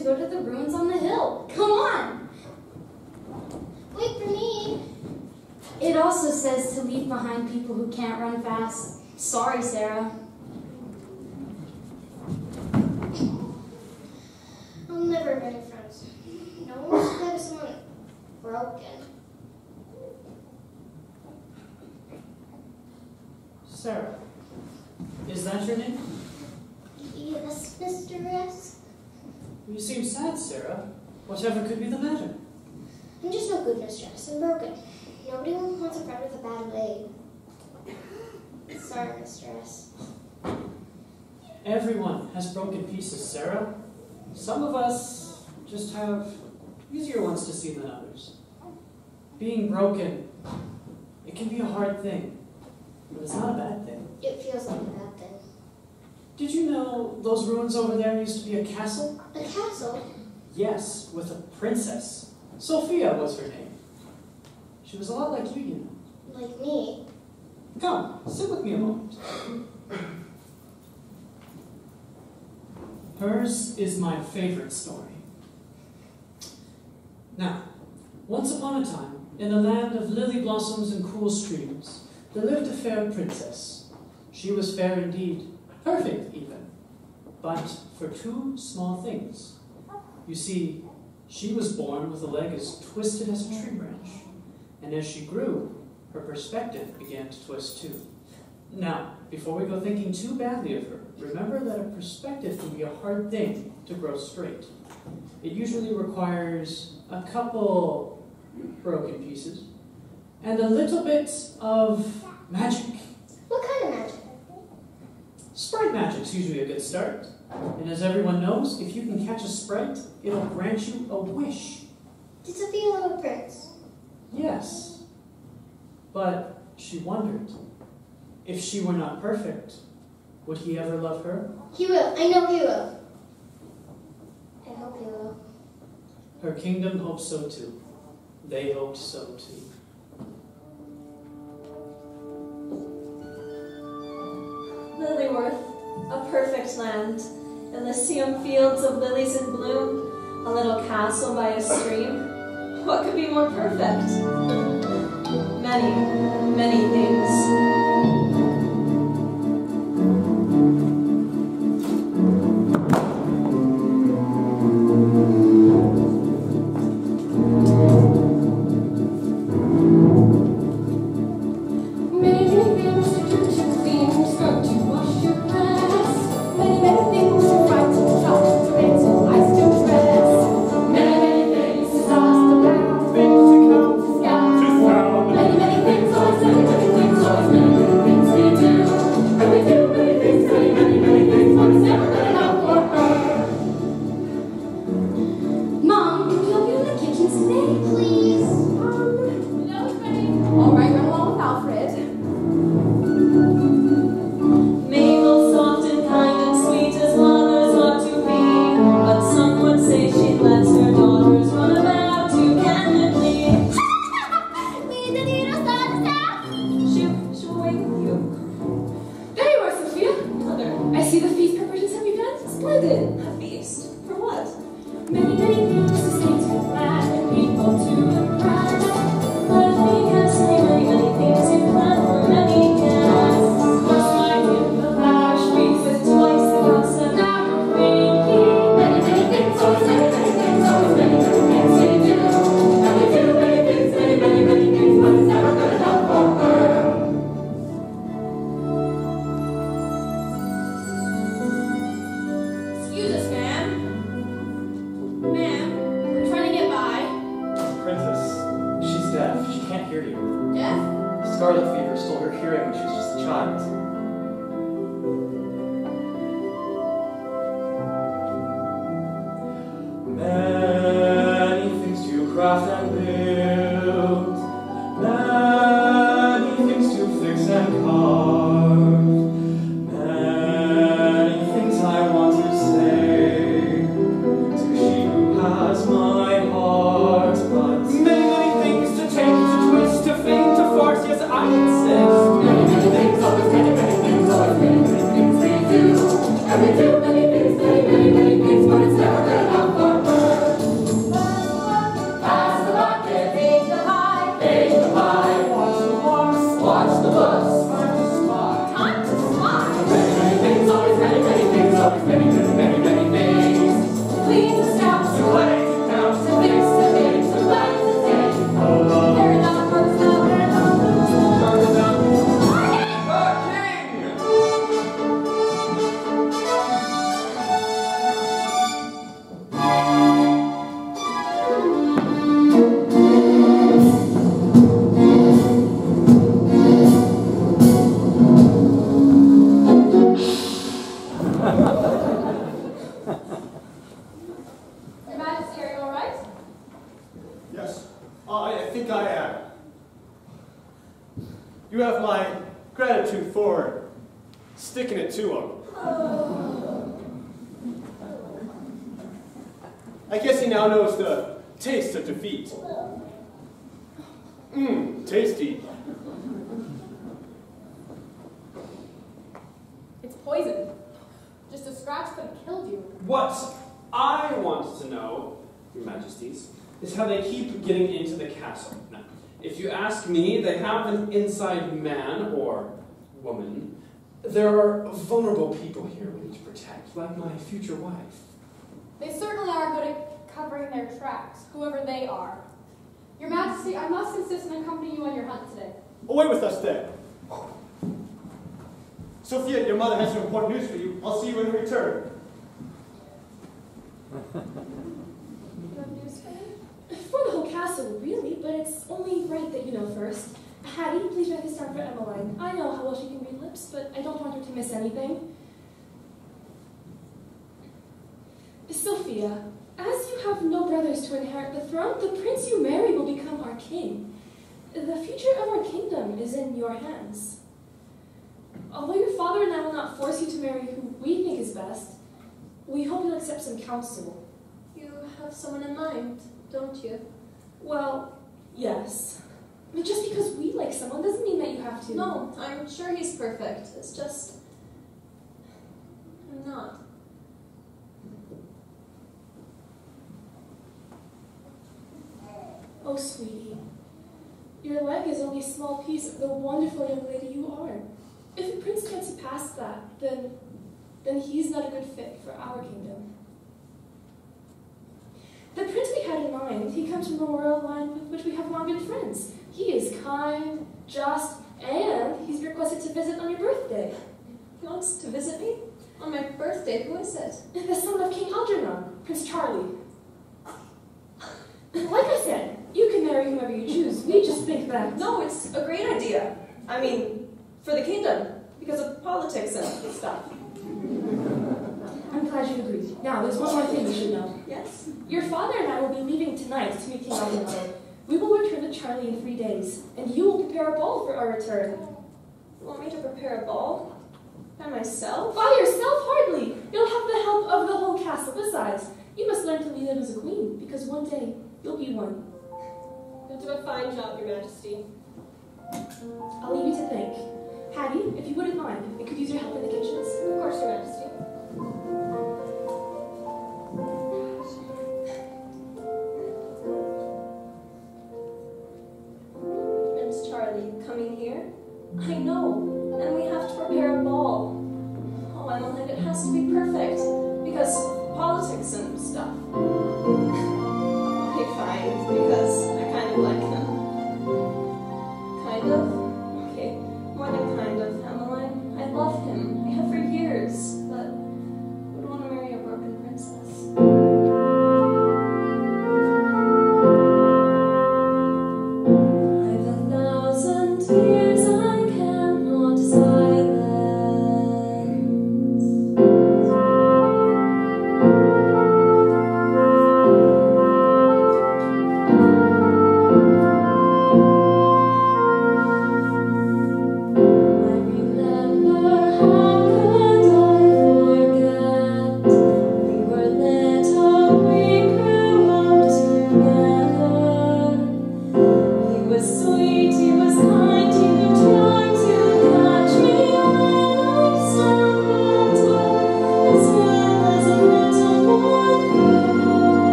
to go to the ruins on the hill. Come on! Wait for me. It also says to leave behind people who can't run fast. Sorry, Sarah. I'll never have any friends. No one should play with someone broken. Sarah, is that your name? Yes, Mr. S. You seem sad, Sarah. Whatever could be the matter? I'm just no good, Mr. S. I'm broken. Nobody wants a friend with a bad leg. Sorry, Mr. S. Everyone has broken pieces, Sarah. Some of us just have easier ones to see than others. Being broken, it can be a hard thing, but it's not a bad thing. It feels like a bad thing. Did you know those ruins over there used to be a castle? A castle? Yes, with a princess. Sofia was her name. She was a lot like you know. Like me? Come, sit with me a moment. Hers is my favorite story. Now, once upon a time, in a land of lily blossoms and cool streams, there lived a fair princess. She was fair indeed, perfect even, but for two small things. You see, she was born with a leg as twisted as a tree branch, and as she grew, her perspective began to twist too. Now, before we go thinking too badly of her, remember that a perspective can be a hard thing to grow straight. It usually requires a couple broken pieces and a little bit of magic. What kind of magic? Sprite magic's usually a good start. And as everyone knows, if you can catch a sprite, it'll grant you a wish. Did Sofia love a prince? Yes. But she wondered, if she were not perfect, would he ever love her? He will. I know he will. I hope he will. Her kingdom hoped so too. They hoped so too. Lilyworth, a perfect land. Elysium fields of lilies in bloom. A little castle by a stream. What could be more perfect? Many, many things. Yes, I insist. Many things, always many watch the bus. Time to spy. Many, many things, always many, many things, always many, many, many, many things. Leads the scouts away, counts to fix the days, the lights the day. They're not first up, they're not first up. The king! Your Majesty, are you all right? Yes, I think I am. You have my gratitude for sticking it to him. I guess he now knows the taste of defeat. Tasty. It's poison. Just a scratch could have killed you. What I want to know, Your Majesties, is how they keep getting into the castle. Now, if you ask me, they have an inside man or woman. There are vulnerable people here we need to protect, like my future wife. They certainly are good at covering their tracks, whoever they are. Your Majesty, I must insist on accompanying you on your hunt today. Away with us then. Sofia, your mother has some important news for you. I'll see you when we return. You have news for me? For the whole castle, really, but it's only right that you know first. Hattie, please write this down for Emmaline. I know how well she can read lips, but I don't want her to miss anything. Sophia, as you have no brothers to inherit the throne, the prince you marry will become our king. The future of our kingdom is in your hands. Although your father and I will not force you to marry who we think is best, we hope you'll accept some counsel. You have someone in mind, don't you? Well, yes. But just because we like someone doesn't mean that you have to. No, I'm sure he's perfect. It's just... I'm not. Oh, sweetie. Your leg is only a small piece of the wonderful young lady you are. If the prince can't see past that, then he's not a good fit for our kingdom. The prince we had in mind, he comes from a royal line with which we have long been friends. He is kind, just, and he's requested to visit on your birthday. He wants to visit me? On my birthday? Who is it? The son of King Algernon, Prince Charlie. Like I said, you can marry whomever you choose. We just think that... No, it's a great idea. I mean, for the kingdom, because of politics and stuff. I'm glad you agree. Now, there's one more thing you should know. Yes? Your father and I will be leaving tonight to meet King Algernon. We will return to Charlie in 3 days, and you will prepare a ball for our return. You want me to prepare a ball? By myself? By yourself, hardly. You'll have the help of the whole castle. Besides, you must learn to lead it as a queen, because one day you'll be one. You'll do a fine job, Your Majesty. I'll leave you to think. Hattie, if you wouldn't mind, I could use your help in the kitchens. Of course, Your Majesty. Prince Charlie, coming here? I know, and we have to prepare a ball. Oh, Emmaline, it has to be perfect, because politics and stuff. Okay, fine, because I kind of like him. Kind of? Okay, more than kind of, Emmaline. I love him. I have for years, but I would want to marry a broken princess. I've 1,000 tears I cannot silence.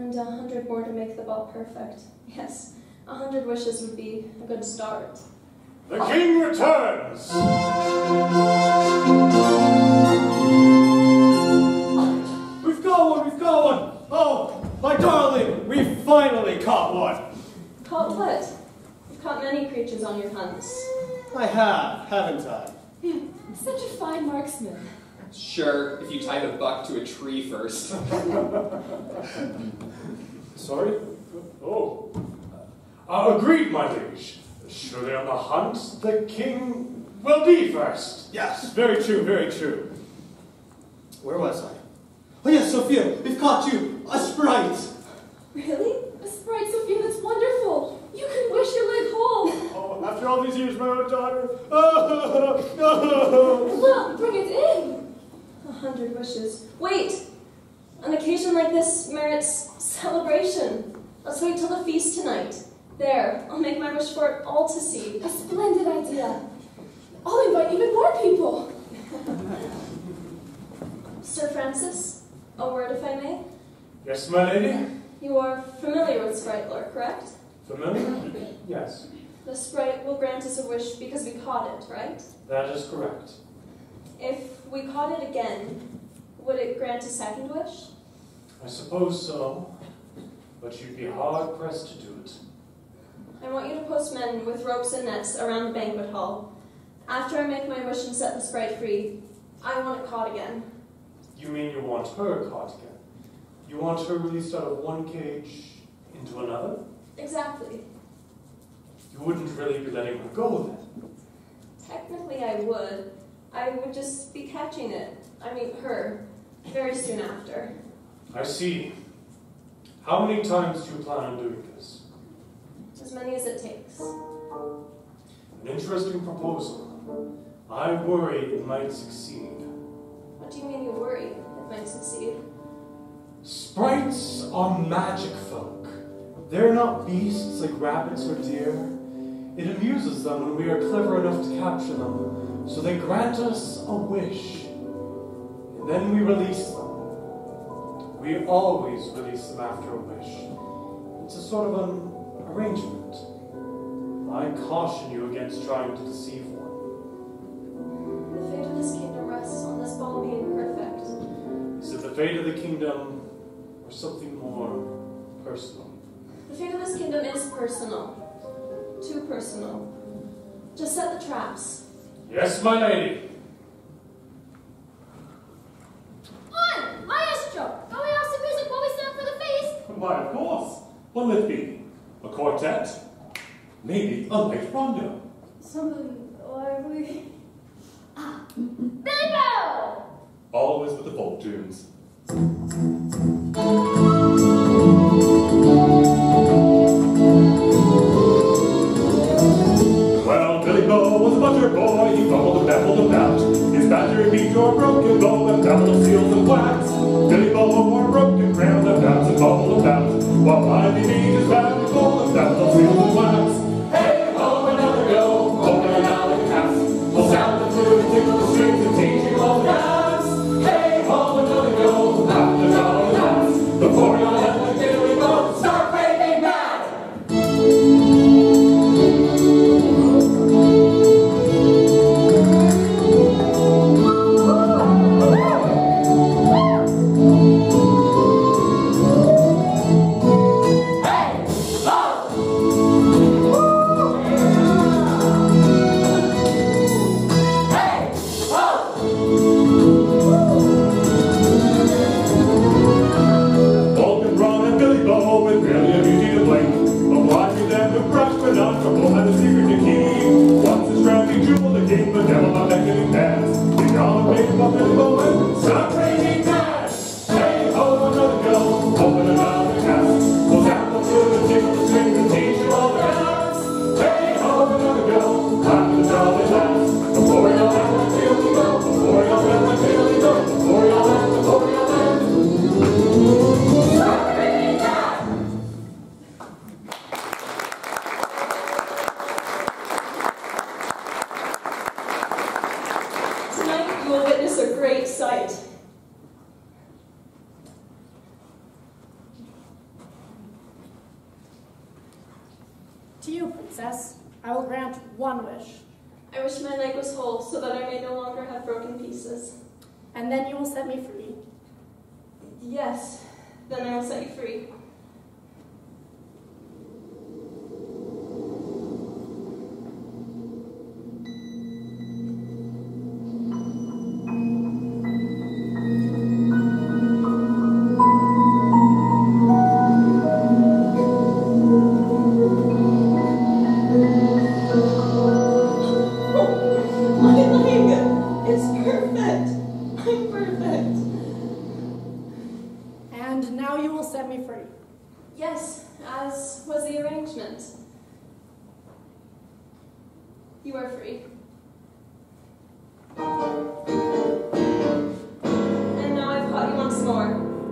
And 100 more to make the ball perfect. Yes, 100 wishes would be a good start. The king returns! We've got one, we've got one! Oh, my darling, we finally caught one! Caught what? You've caught many creatures on your hunts. I have, haven't I? Such a fine marksman. Sure, if you tie the buck to a tree first. Sorry? Oh. Agreed, my liege. Surely on the hunt, the king will be first. Yes, very true, very true. Where was I? Oh yes, Sophia, we've caught you! A sprite! Really? A sprite, Sophia, that's wonderful. You can wish your leg whole. Oh, after all these years, my own daughter. Well, bring it in. 100 wishes. Wait! An occasion like this merits celebration. Let's wait till the feast tonight. There, I'll make my wish for it all to see. A splendid idea. I'll invite even more people. Sir Francis, a word if I may. Yes, my lady? You are familiar with Sprite Lore, correct? Familiar? Yes. The sprite will grant us a wish because we caught it, right? That is correct. If we caught it again, would it grant a second wish? I suppose so. But you'd be hard-pressed to do it. I want you to post men with ropes and nets around the banquet hall. After I make my wish and set the sprite free, I want it caught again. You mean you want her caught again? You want her released out of one cage into another? Exactly. You wouldn't really be letting her go then? Technically I would. I would just be catching it. I mean her. Very soon after. I see. How many times do you plan on doing this? As many as it takes. An interesting proposal. I worry it might succeed. What do you mean you worry it might succeed? Sprites are magic folk. They're not beasts like rabbits or deer. It amuses them when we are clever enough to capture them, so they grant us a wish. And then we release them. We always release them after a wish. It's a sort of an arrangement. I caution you against trying to deceive one. The fate of this kingdom rests on this ball being perfect. Is it the fate of the kingdom or something more personal? The fate of this kingdom is personal. Too personal. Just set the traps. Yes, my lady. On! Maestro! Can we have some music while we set up for the feast? Why, of course. What will it be? A quartet? Maybe a light rondo. Something lively. Ah! Billy Bell! Always with the folk tunes. Well, Billy Bo was a butcher boy. He fumbled and babbled about. His battery beat or broken bow and babbled of seals and wax. Billy Bo wore a broken crown and bounced and bubbled about. While Ivy beat his battery full and babbled of seals and wax. Hey ho, another go, open an alley pass. We'll sound the flute and tickle the strings and teach you all the dance. Hey ho, another go, after all the dance. To you, princess, I will grant one wish. I wish my leg was whole so that I may no longer have broken pieces. And then you will set me free. Yes, then I will set you free. Yes, as was the arrangement. You are free. And now I've caught you once more.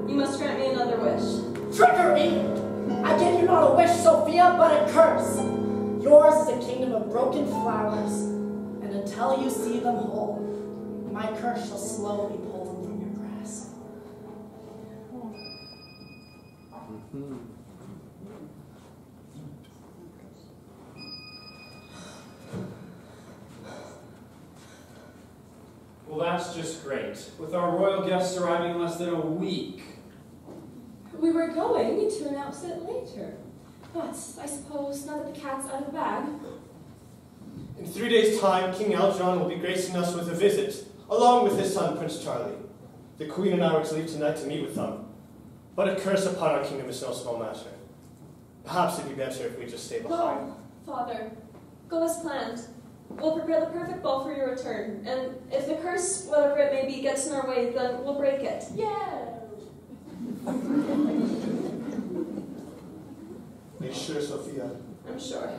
You must grant me another wish. Trickery! I give you not a wish, Sophia, but a curse. Yours is a kingdom of broken flowers, and until you see them whole, my curse shall slowly pull them from your grasp. Well, that's just great. With our royal guests arriving in less than a week. We were going to announce it later. But I suppose now that the cat's out of the bag. In 3 days' time, King Algernon will be gracing us with a visit, along with his son, Prince Charlie. The Queen and I were to leave tonight to meet with them. But a curse upon our kingdom is no small matter. Perhaps it'd be better if we just stay behind. No, Father. Go as planned. We'll prepare the perfect ball for your return. And if the curse, whatever it may be, gets in our way, then we'll break it. Yeah! Are you sure, Sophia? I'm sure.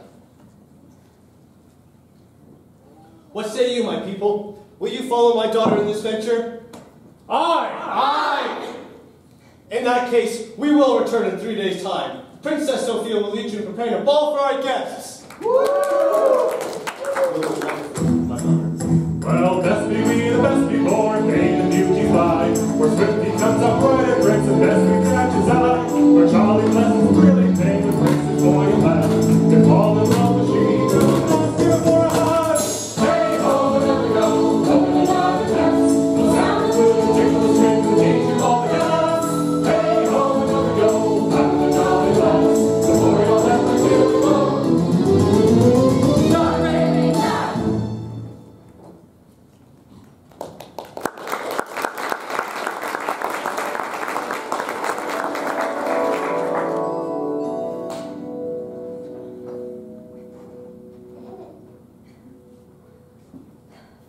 What say you, my people? Will you follow my daughter in this venture? Aye! Aye! In that case, we will return in 3 days' time. Princess Sophia will lead you in preparing a ball for our guests. Well, best be we, the best be born, fame and beauty fly. Where swiftly comes up right and breaks the best we catch his eye. Where Charlie blesses thrilling fame and brings his boy a laugh. If all is well with she, we'll ask you for a hug. Hey ho, there we go, open another test. The sound is good, tickle the strings and teach you all the guns. Hey ho, there we go, having a jolly blast. The glory all that we feel we go.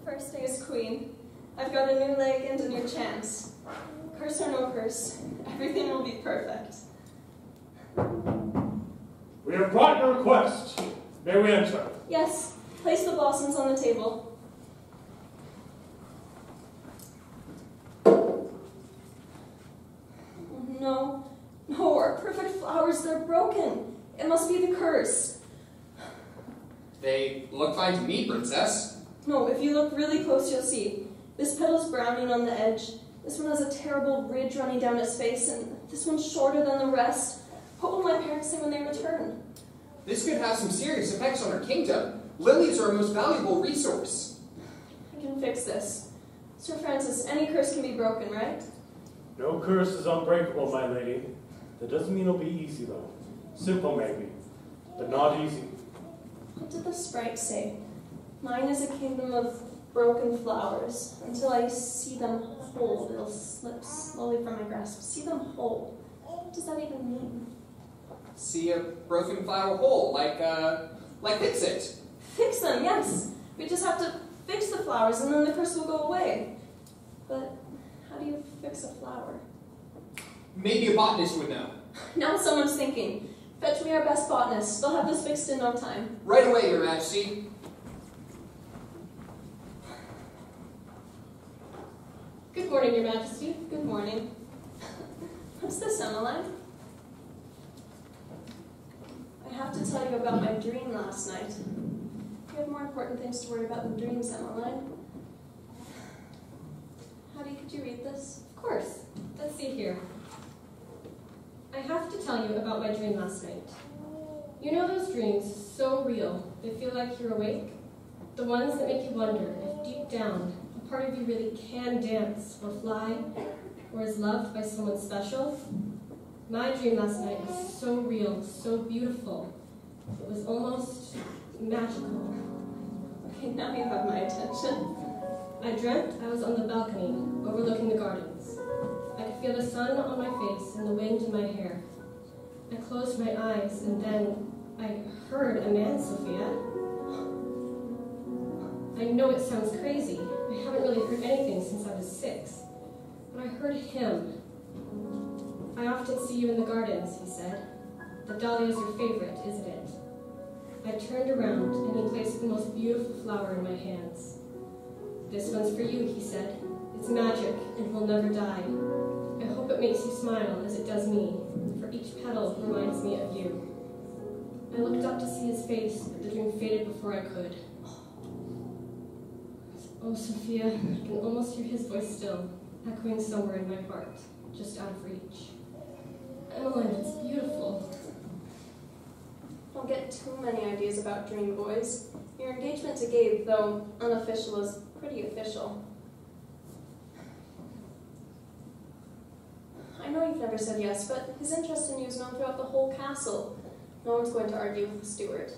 First day as queen. I've got a new leg and a new chance. Curse or no curse, everything will be perfect. We have brought your request. May we enter? Yes, place the blossoms on the table. No, our perfect flowers, they're broken. It must be the curse. They look fine to me, princess. No, if you look really close, you'll see. This petal's browning on the edge. This one has a terrible ridge running down its face, and this one's shorter than the rest. What will my parents say when they return? This could have some serious effects on our kingdom. Lilies are our most valuable resource. I can fix this. Sir Francis, any curse can be broken, right? No curse is unbreakable, my lady. That doesn't mean it'll be easy, though. Simple, maybe, but not easy. What did the sprite say? Mine is a kingdom of broken flowers. Until I see them whole, it'll slip slowly from my grasp. See them whole. What does that even mean? See a broken flower whole, like fix it. Fix them, yes. We just have to fix the flowers and then the curse will go away. But how do you fix a flower? Maybe a botanist would know. Now someone's thinking. Fetch me our best botanist. They'll have this fixed in no time. Right away, Your Majesty. Good morning, Your Majesty. Good morning. What's this, Emmaline? I have to tell you about my dream last night. You have more important things to worry about than dreams, Emmaline. Could you read this? Of course. Let's see here. I have to tell you about my dream last night. You know those dreams, so real, they feel like you're awake? The ones that make you wonder if deep down, a part of you really can dance or fly, or is loved by someone special? My dream last night was so real, so beautiful. It was almost magical. Okay, now you have my attention. I dreamt I was on the balcony, overlooking the gardens. I could feel the sun on my face and the wind in my hair. I closed my eyes, and then I heard a man, Sofia. I know it sounds crazy. I haven't really heard anything since I was 6. But I heard him. I often see you in the gardens, he said. The dahlia's your favorite, isn't it? I turned around, and he placed the most beautiful flower in my hands. This one's for you, he said. It's magic, and will never die. I hope it makes you smile, as it does me, for each petal reminds me of you. I looked up to see his face, but the dream faded before I could. Oh, Sofia, I can almost hear his voice still, echoing somewhere in my heart, just out of reach. Emmaline, it's beautiful. Don't get too many ideas about dream boys. Your engagement to Gabe, though unofficial, is pretty official. I know you've never said yes, but his interest in you is known throughout the whole castle. No one's going to argue with the steward.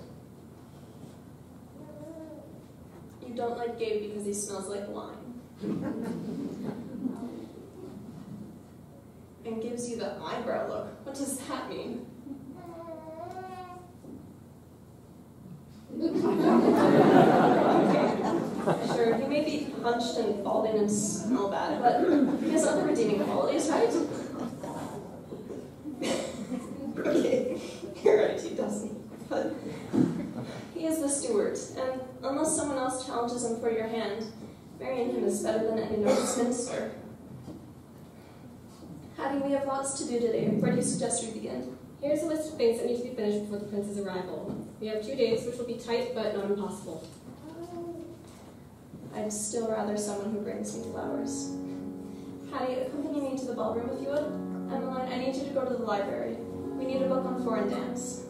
You don't like Gabe because he smells like wine. And gives you the eyebrow look. What does that mean? Okay, sure, he may be hunched and balding and smell bad, but he has other redeeming qualities, right? Okay, you're right, he doesn't. But he is the steward, and unless someone else challenges him for your hand, marrying him is better than any novice minister. Hattie, we have lots to do today. Where do you suggest we begin? Here's a list of things that need to be finished before the prince's arrival. We have 2 days, which will be tight, but not impossible. I'd still rather someone who brings me flowers. Hattie, accompany me to the ballroom if you would. Emmaline, I need you to go to the library. We need a book on foreign dance.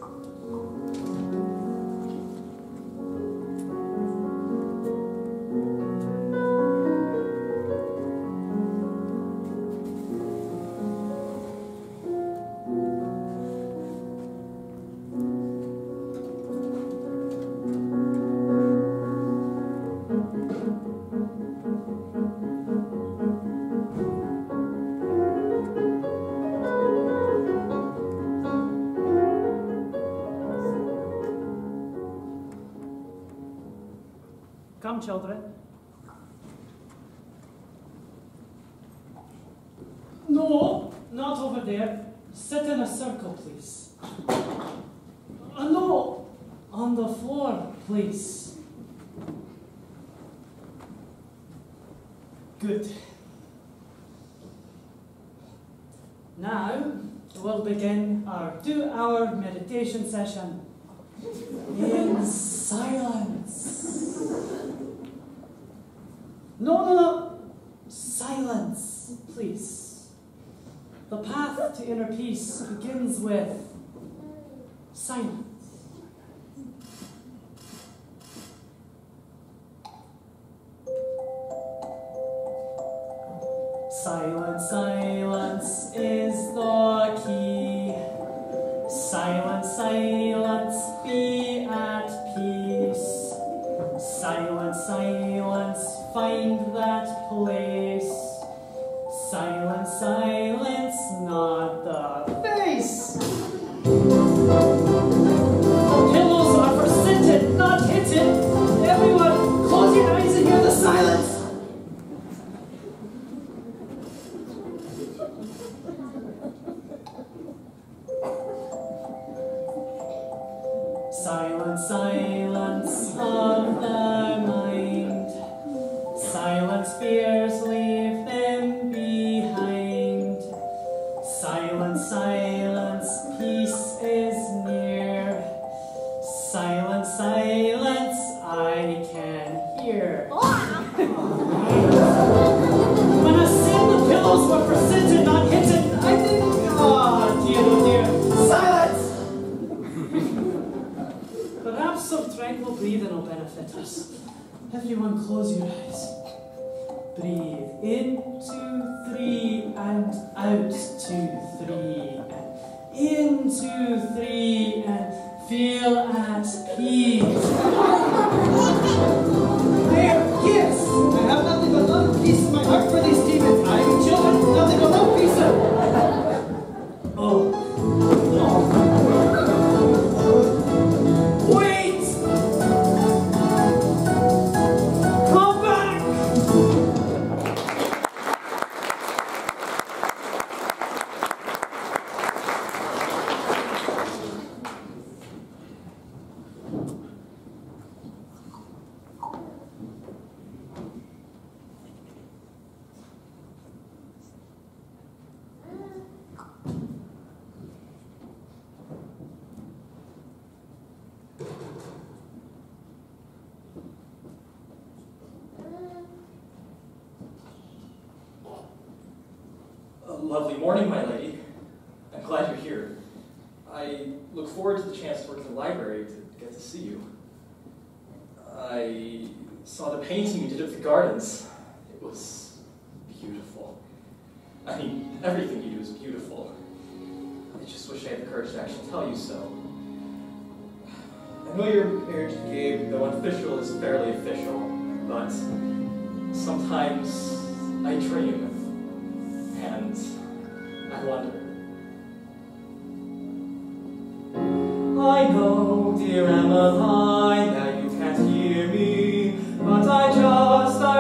Come, children. No, not over there. Sit in a circle, please. No, on the floor, please. Good. Now, we'll begin our 2-hour meditation session in silence. No. Silence, please. The path to inner peace begins with silence. Silence, silence is the key. Silence, silence, be at peace. Silence, silence, find that place. Silence, silence, not the face. The pillows are for sitting, not hitting. Everyone, close your eyes and hear the silence. Silence, silence of the mind. Silence fears, leave them behind. Silence, silence, peace is near. Silence, silence, I can hear. When I said the pillows were for sitting, not hitting, I think, oh dear, silence! tranquil breathing will benefit us. Everyone close your eyes. Breathe in, 2, 3, and out, 2, 3, and in, 2, 3, and feel at peace. There, yes! I have nothing but love and peace in my heart for these demons. I am children, nothing but love, peace. Oh. Wait! Come back! Lovely morning, my lady. I'm glad you're here. I look forward to the chance to work in the library to get to see you. I saw the painting you did of the gardens. It was beautiful. I mean, everything you do is beautiful. I just wish I had the courage to actually tell you so. I know your marriage to Gabe, though unofficial, is barely official, but sometimes I dream. And I wonder. I know, dear Emmaline, that you can't hear me, but I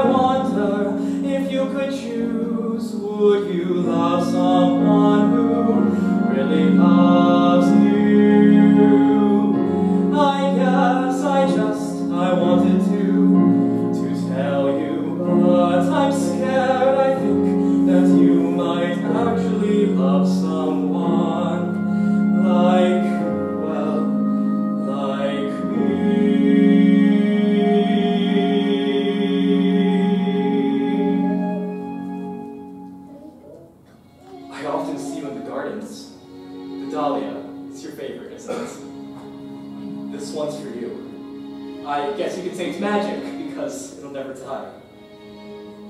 wonder if you could choose, would you love someone who really loves you? I guess I wanted to tell you, but I'm scared, I think, that you might actually love someone like me. I often see you in the gardens. The dahlia, it's your favorite, isn't it? This one's for you. I guess you could say it's magic, because it'll never die.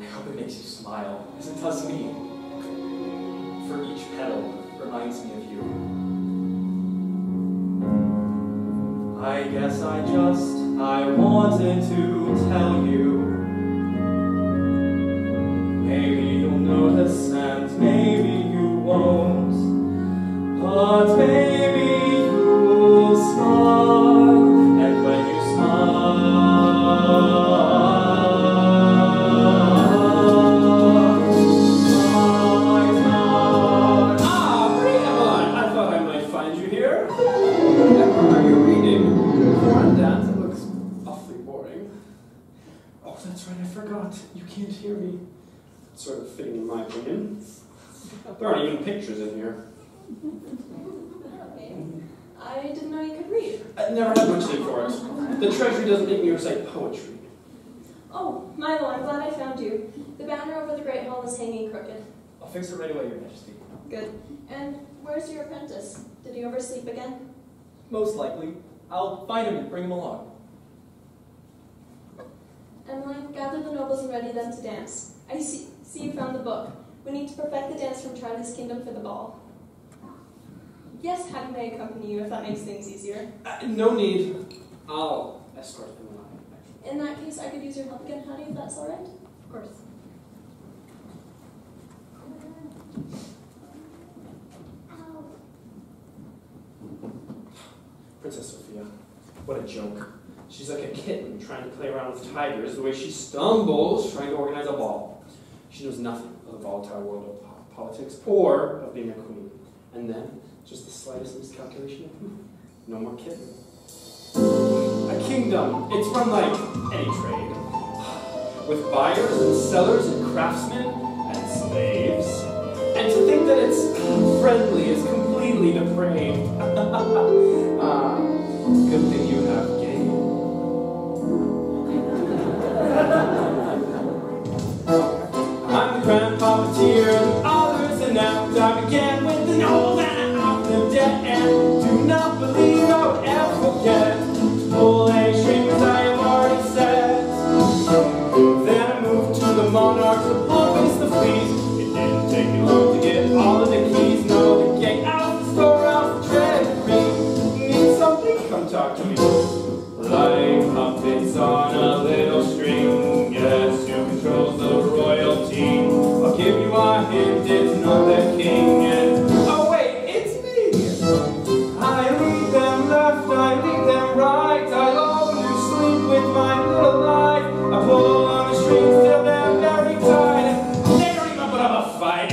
I hope it makes you smile, as it does me. For each petal reminds me of you. I guess I wanted to tell you. Maybe you'll notice and maybe you won't. But maybe you'll smile. And when you That's right, I forgot. You can't hear me. It's sort of fitting in my opinion. There aren't even pictures in here. Okay. I didn't know you could read. I never had much need for it. The treasury doesn't make me recite poetry. Oh, Milo, I'm glad I found you. The banner over the Great Hall is hanging crooked. I'll fix it right away, Your Majesty. Good. And where's your apprentice? Did he oversleep again? Most likely. I'll find him and bring him along. Emmaline, gather the nobles and ready them to dance. I see you found the book. We need to perfect the dance from Charlie's kingdom for the ball. Yes, Hattie may accompany you if that makes things easier. No need. I'll escort Emmaline. In that case, I could use your help again, Hattie, if that's all right? Of course. Princess Sofia, what a joke. She's like a kitten trying to play around with tigers, the way she stumbles trying to organize a ball. She knows nothing of the volatile world of politics or of being a queen. And then, just the slightest miscalculation, no more kitten. A kingdom, it's run like any trade. With buyers and sellers and craftsmen and slaves. And to think that it's friendly is completely depraved. Good thing you have Gabe. I'm the grand puppeteer and others inept. I began with the old and out the dead. And do not believe I would ever forget to pull a puppets on a little string. Guess who controls the royalty? I'll give you a hint, it's not the king. And oh wait, it's me! I lead them left, I lead them right. I always sleep with my little life. I pull on the strings till they're very tight. They don't even put up a fight.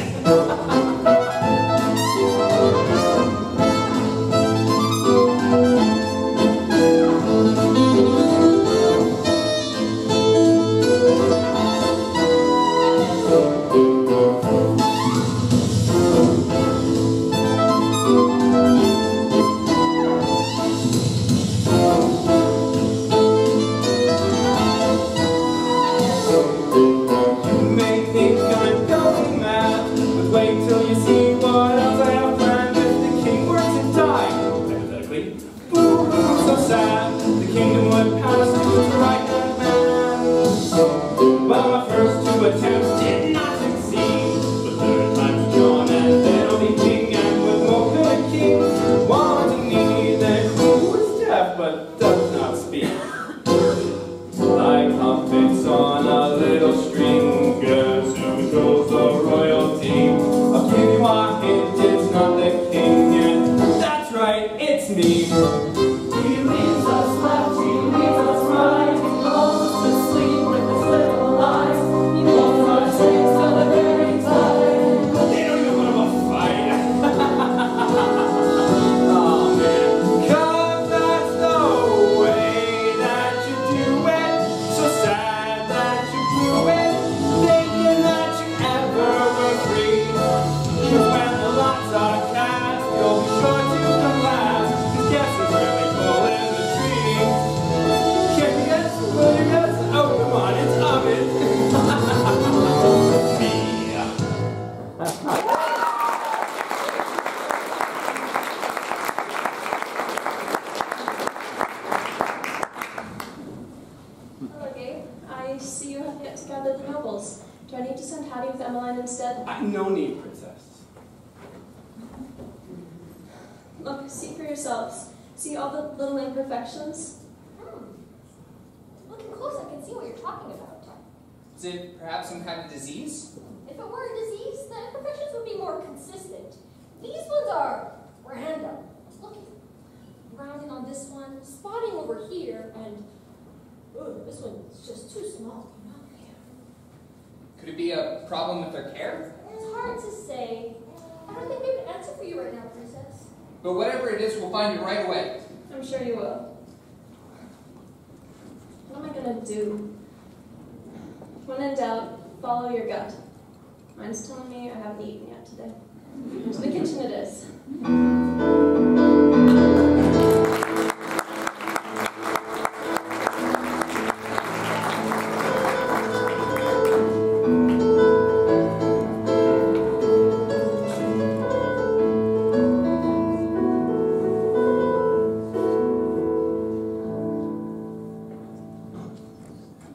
Hello, Gabe. I see you have yet to gather the nobles. Do I need to send Hattie with Emmaline instead? No need, princess. Look, see for yourselves. See all the little imperfections? Looking close, I can see what you're talking about. Is it perhaps some kind of disease? If it were a disease, the imperfections would be more consistent. These ones are random. Look, rounding on this one, spotting over here, and this one's just too small. Could it be a problem with their care? It's hard to say. I don't think we have an answer for you right now, Princess. But whatever it is, we'll find it right away. I'm sure you will. What am I gonna do? When in doubt, follow your gut. Mine's telling me I haven't eaten yet today. To the kitchen it is.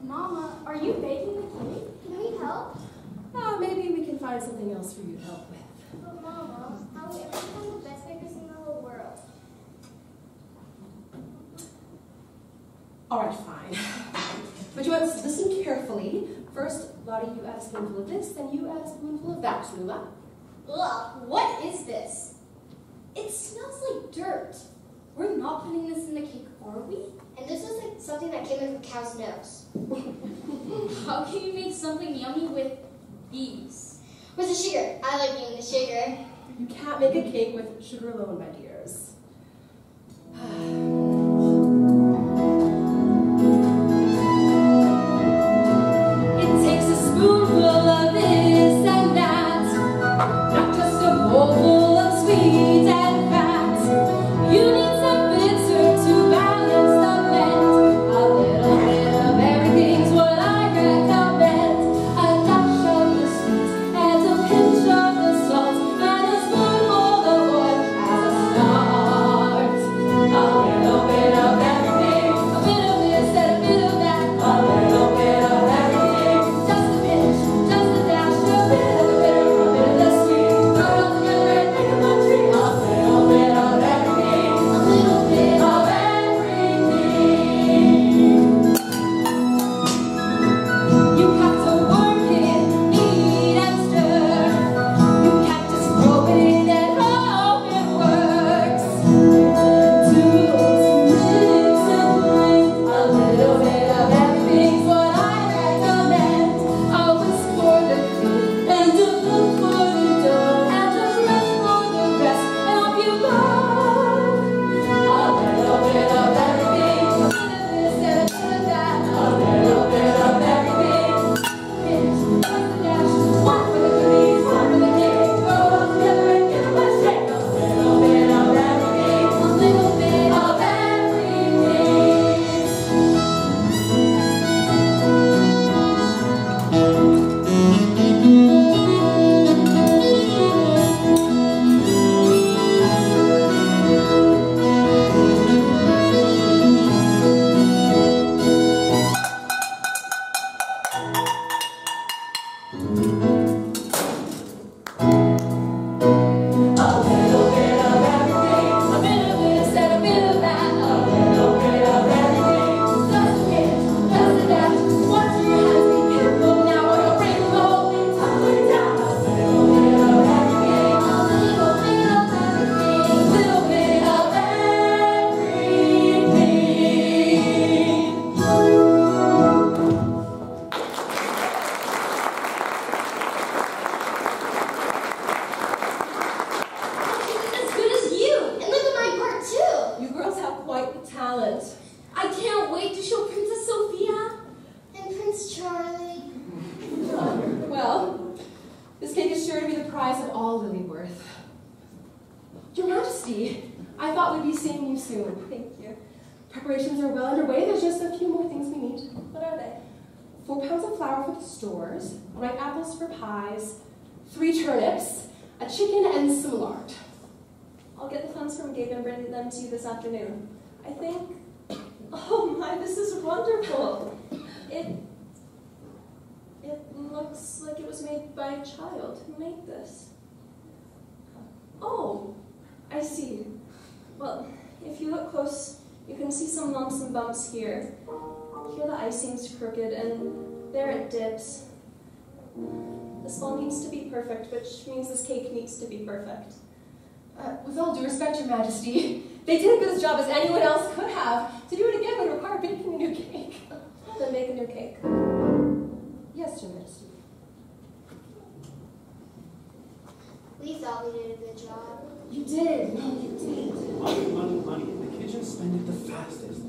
Mama, are you baking the cake? Can we help? Maybe we can find something else for you to help with. But Mama, how will we ever become the best bakers in the whole world? All right, fine. But you must listen carefully. First, Lottie, you add a spoonful of this, then you add a spoonful of that, Lula. Ugh, what is this? It smells like dirt. We're not putting this in the cake, are we? And this is like something that came with a cow's nose. How can you make something yummy with these? With the sugar. I like using the sugar. You can't make a cake with sugar alone, my dears. It takes a spoonful of this and that, not just a bowl full of sweet and fat. You need some bitter to balance the blend. A little bit of everything's what I recommend. A dash of the sweet and a pinch of the salt, and a spoonful of oil as a start. Majesty. I thought we'd be seeing you soon. Thank you. Preparations are well underway. There's just a few more things we need. What are they? 4 pounds of flour for the stores, ripe apples for pies, 3 turnips, a chicken, and some lard. I'll get the funds from Gabe and bring them to you this afternoon. I think... Oh my, this is wonderful. It looks like it was made by a child. Who made this? Oh, I see. Well, if you look close, you can see some lumps and bumps here. Here the icing's crooked, and there it dips. This ball needs to be perfect, which means this cake needs to be perfect. With all due respect, Your Majesty, they did as good a job as anyone else could have. To do it again would require baking a new cake. Then make a new cake. Yes, Your Majesty. We thought we did a good job. You did. No, you did. Money, money, money. In the kitchen, spend it the fastest.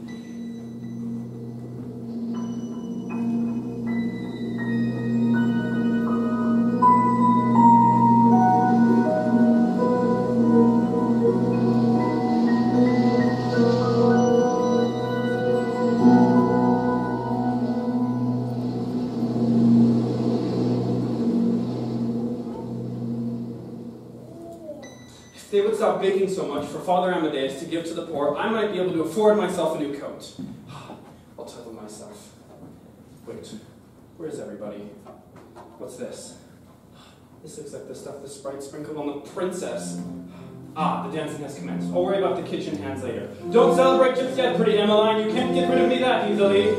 If they would stop baking so much for Father Amadeus to give to the poor, I might be able to afford myself a new coat. I'll tell them myself. Wait, where's everybody? What's this? This looks like the stuff the sprite sprinkled on the princess. Ah, the dancing has commenced. I'll worry about the kitchen hands later. Don't celebrate just yet, pretty Emmaline. You can't get rid of me that easily.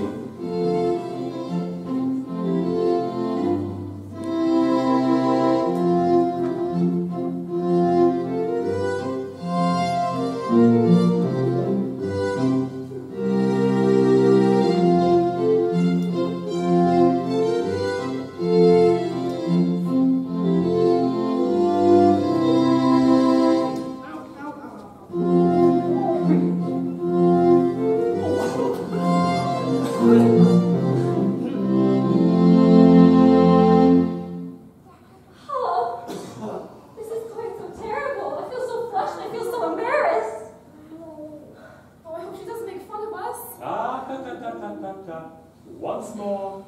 Once more.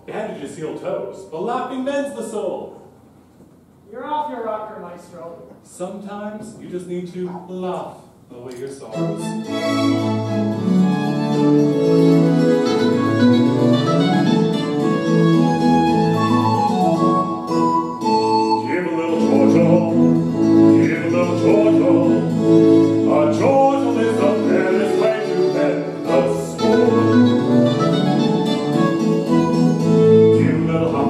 Bandages heal toes, but laughing mends the soul. You're off your rocker, Maestro. Sometimes you just need to laugh away your sorrows. Give a little chortle, give a little chortle. A chortle is the fairest way to end the school. Give a little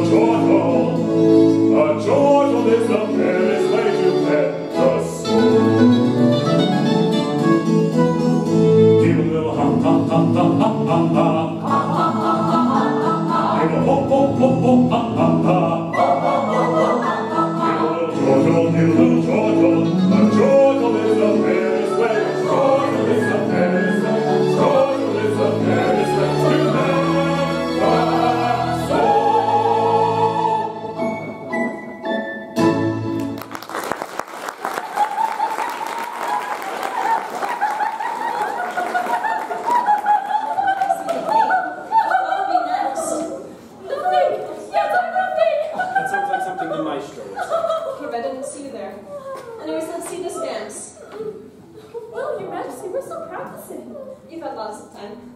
chortle, a chortle is the fairest way to end the school. Give a little chortle, a chortle is the fairest way to You've had lots of time.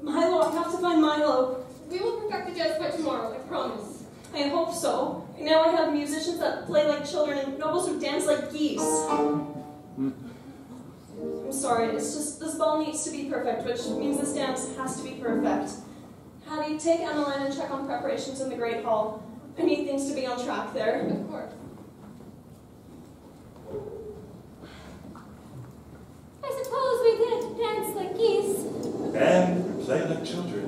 Milo, I have to find Milo. We will perfect the jazz by tomorrow, I promise. I hope so. Now I have musicians that play like children and nobles who dance like geese. I'm sorry, it's just this ball needs to be perfect, which means this dance has to be perfect. Hattie, take Emmaline and check on preparations in the Great Hall. I need things to be on track there. Of course. I suppose we did dance like geese. And play like children.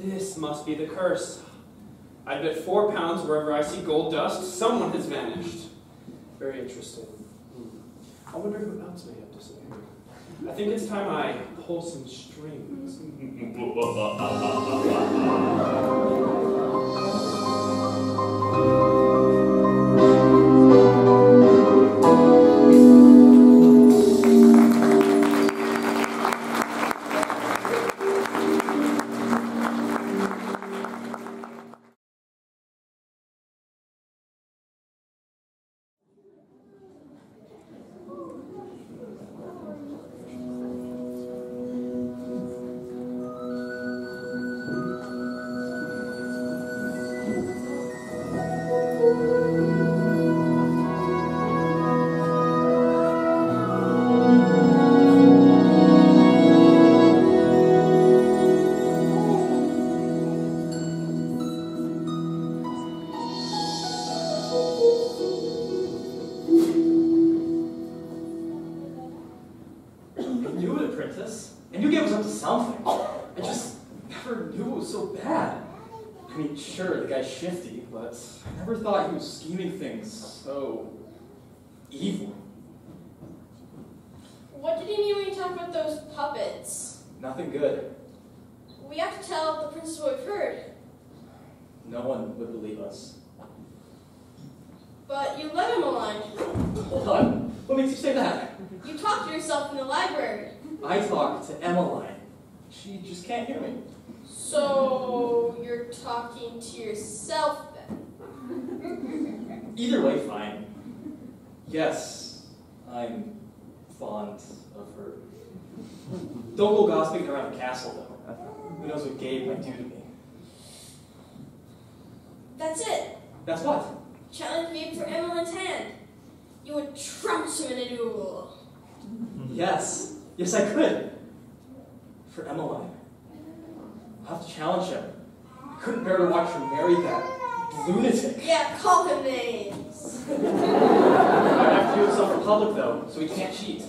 This must be the curse. I bet 4 pounds wherever I see gold dust, someone has vanished. Very interesting. I wonder who else may have disappeared. I think it's time I pull some strings. Shifty, but I never thought he was scheming things so evil. What did he mean when he talked about those puppets? Nothing good. We have to tell the princess what we've heard. No one would believe us. But you let Emmaline. Hold on. What makes you say that? You talked to yourself in the library. I talked to Emmaline. She just can't hear me. So you're talking to yourself then? Either way, fine. Yes, I'm fond of her. Don't go gossiping around the castle, though. Who knows what Gabe might do to me? That's it. That's what? Challenge Gabe for Emmaline's hand. You would trounce him in a duel. Yes. Yes, I could. For Emmaline. I'll have to challenge him. I couldn't bear to watch her marry that lunatic. Yeah, call him names. I'd have to do it so for public, though, so he can't cheat.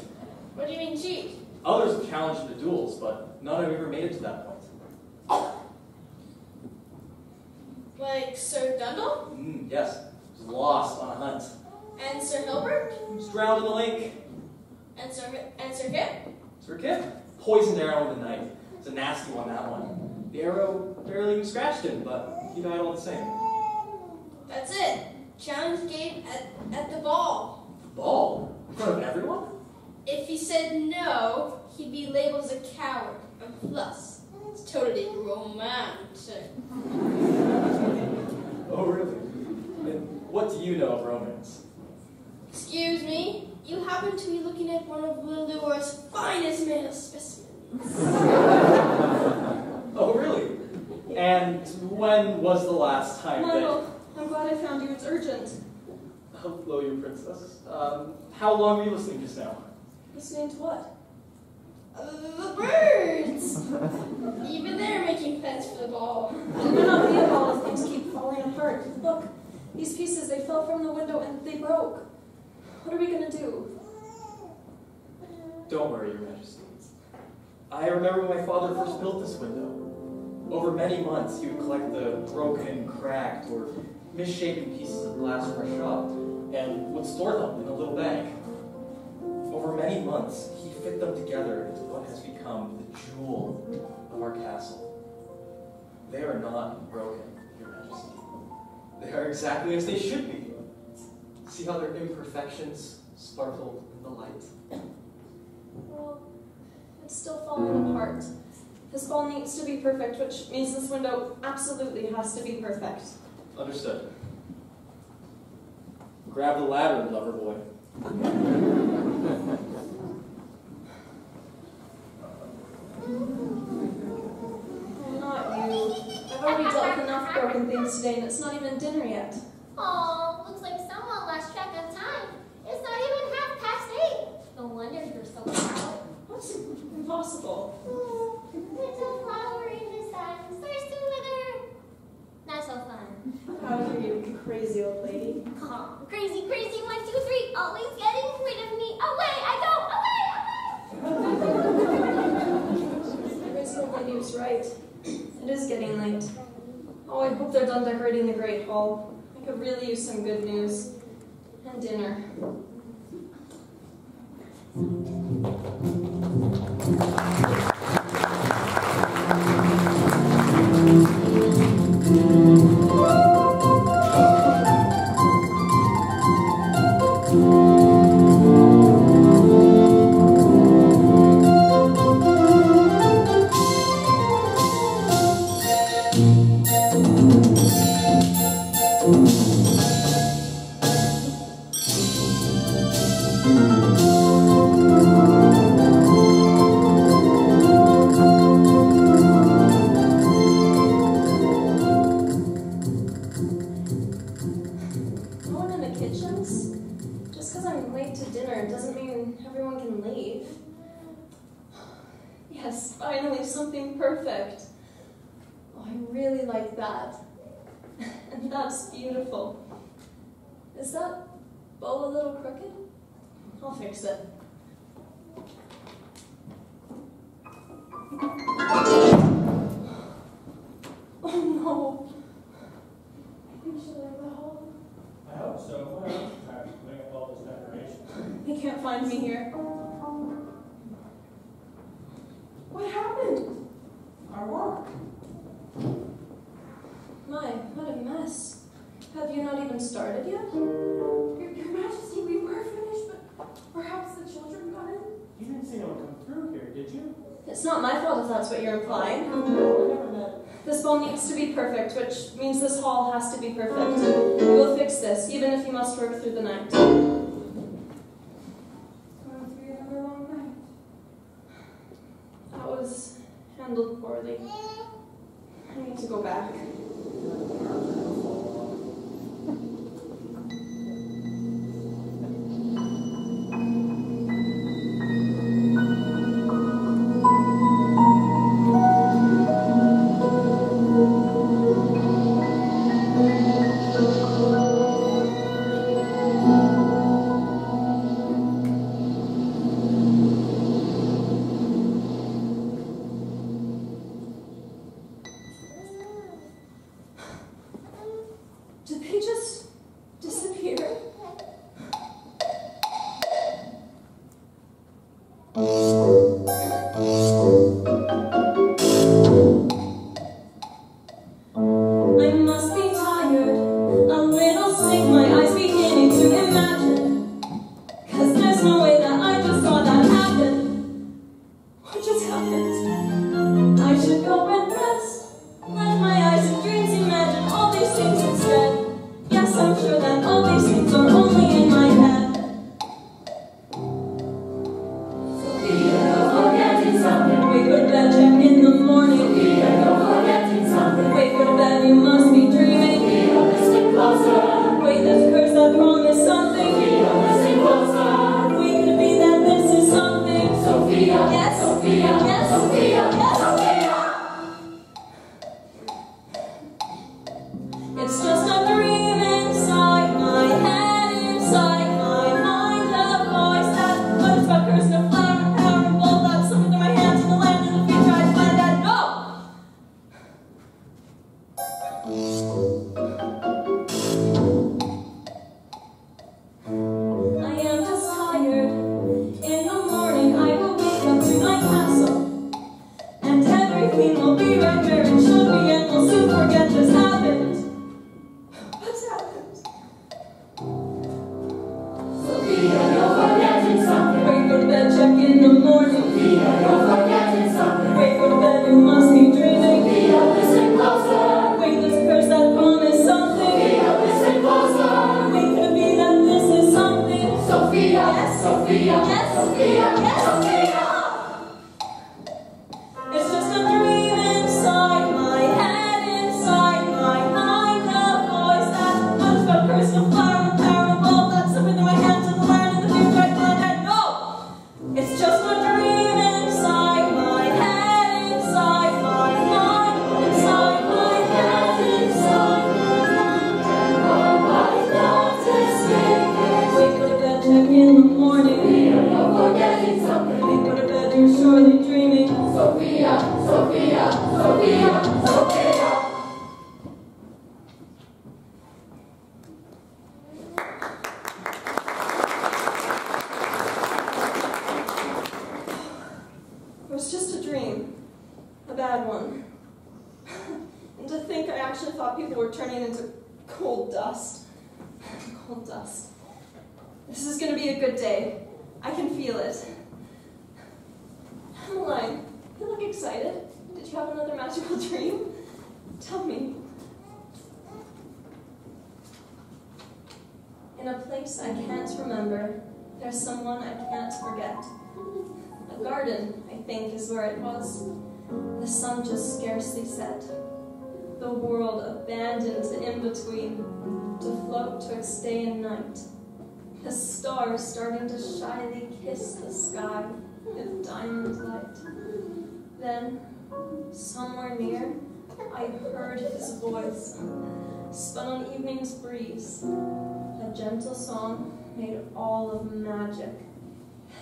What do you mean cheat? Others have challenged him to duels, but none have ever made it to that point. Like Sir Dundle? Yes. He was lost on a hunt. And Sir Hilbert? He was drowned in the lake. And Sir Kip? Sir Kip? Poisoned arrow in the night. It's a nasty one, that one. The arrow barely even scratched him, but he died all the same. That's it. Challenge Gabe at the ball. The ball? In front of everyone? If he said no, he'd be labeled as a coward. And plus, it's totally romantic. Oh, really? And what do you know of romance? Excuse me? You happen to be looking at one of Lillure's finest male specimens. Oh, really? And when was the last time Milo, I'm glad I found you. It's urgent. Hello, your princess. How long were you listening just now? Listening to what? The birds! Even they're making fence for the ball. It cannot be a ball if things keep falling apart. Look, these pieces, they fell from the window and they broke. What are we going to do? Don't worry, your majesty. I remember when my father first built this window. Over many months, he would collect the broken, cracked, or misshapen pieces of glass from our shop and would store them in a little bag. Over many months, he fit them together into what has become the jewel of our castle. They are not broken, your majesty. They are exactly as they should be. See how their imperfections sparkle in the light? Well, it's still falling apart. This ball needs to be perfect, which means this window absolutely has to be perfect. Understood. Grab the ladder, lover boy. Oh, not you. I've already dealt with enough broken things today, and it's not even dinner yet. Oh, looks like someone lost track of time. It's not even 8:30. No wonder you're so proud. What's impossible? Little flower in the sun starts to wither. Not so fun. How dare you, you crazy old lady? Oh, crazy, crazy, 1, 2, 3, always getting rid of me. Away I go, away. Crazy old lady was right. It is getting late. Oh, I hope they're done decorating the Great Hall. I could really use some good news. And dinner. Yes, finally something perfect. Oh, I really like that. And that's beautiful. Is that bow a little crooked? I'll fix it. Oh no. I think she'll leave the hole. I hope so. What else is time putting up all this decoration? He can't find me here. What happened? Our work. My, what a mess. Have you not even started yet? Your Majesty, we were finished, but perhaps the children got in? You didn't see anyone come through here, did you? It's not my fault if that's what you're implying. No, I never met. This ball needs to be perfect, which means this hall has to be perfect. We will fix this, even if you must work through the night. It's going to be another long night. That was handled poorly. I need to go back. Did they just disappear? I must be tired, a little sick, my eyes beginning to imagine. 'Cause there's no way that I just saw that happen. What just happened? I should go and rest. Let my eyes and dreams imagine all these things instead. Yes, I'm sure that all these things are only in my head. Sofia, you're forgetting something. Wake up, bed check in the morning. Sofia, you're forgetting something. It's just a dream inside my head, inside my mind, a voice that mutters about cursing a flower and power and bold that slipping through my hands in the land of the future. I find that no! I am just tired. In the morning I will wake up to my castle, and everything will be right where it should be, and we'll soon forget this happened. What's happened? Sofia, you're forgetting something. Wait, go to bed, check in the morning. Sofia, you're forgetting something. Wait, go to bed, you must be dreaming. Sofia, listen closer. Wait, this curse that promised something. Sofia, listen closer. Wait, could it be that this is something? Sofia, yes. Sofia, yes. Sofia, yes. Sofia. It's just a dream inside my head, inside my mind, a voice that mutters about cursing a flower and power and gold that's slipping through my hands in the land of the future. I find that no! It's just a dream inside my head, inside my mind, inside my head, inside my mind, and all my thoughts escape. Wait, go to bed, check in the morning. Sofia, you're forgetting something. Wait, go to bed, you're surely dreaming. Sofia, Sofia, Sofia, Sofia. It was just a dream. A bad one. And to think I actually thought people were turning into cold dust. Cold dust. This is going to be a good day. I can feel it. Emmaline, you look excited. Did you have another magical dream? Tell me. In a place I can't remember, there's someone I can't forget. A garden, I think, is where it was. The sun just scarcely set. The world abandoned to in-between, to float to its day and night. The stars starting to shyly kiss the sky with diamond light. Then, somewhere near, I heard his voice, spun on evening's breeze, a gentle song made all of magic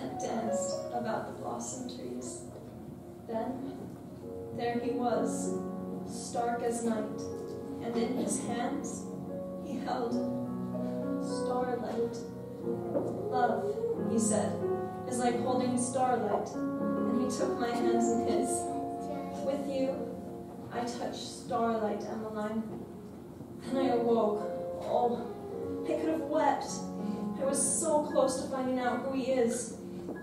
that danced about the blossom trees. Then, there he was, stark as night, and in his hands he held starlight. Love, he said, is like holding starlight, and he took my hands in his. With you, I touched starlight, Emmaline. Then I awoke. Oh, I could have wept. I was so close to finding out who he is.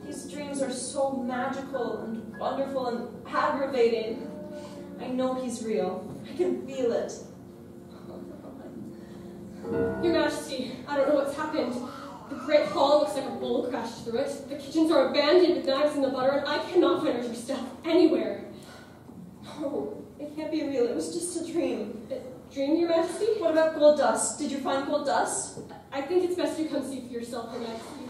These dreams are so magical and wonderful and aggravating. I know he's real. I can feel it. Your Majesty, I don't know what's happened. The great hall looks like a bull crashed through it. The kitchens are abandoned with knives in the butter, and I cannot find your stuff anywhere. No, it can't be real. It was just a dream. A dream, Your Majesty? What about gold dust? Did you find gold dust? I think it's best you come see for yourself, Your Majesty.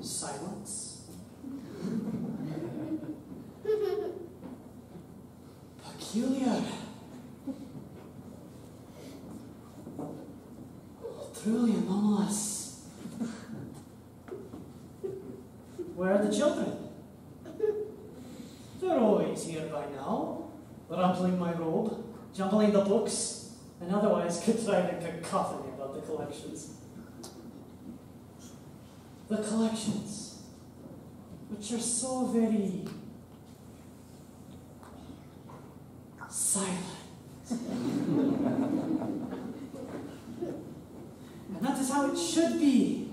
Silence. Peculiar. Truly anomalous. Where are the children? They're always here by now, rumpling my robe, jumbling the books, and otherwise contriving cacophony about the collections. The collections, which are so very silent. And that is how it should be.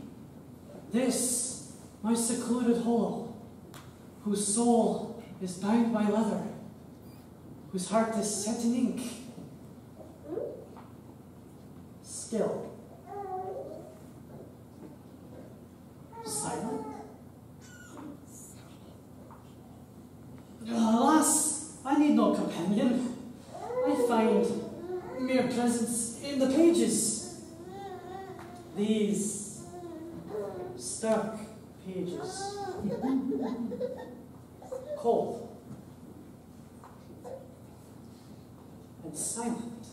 This, my secluded hollow, whose soul is bound by leather, whose heart is set in ink. Still. Silent. Alas, I need no companion. I find mere presence in the pages. These stark pages. Cold. And silent.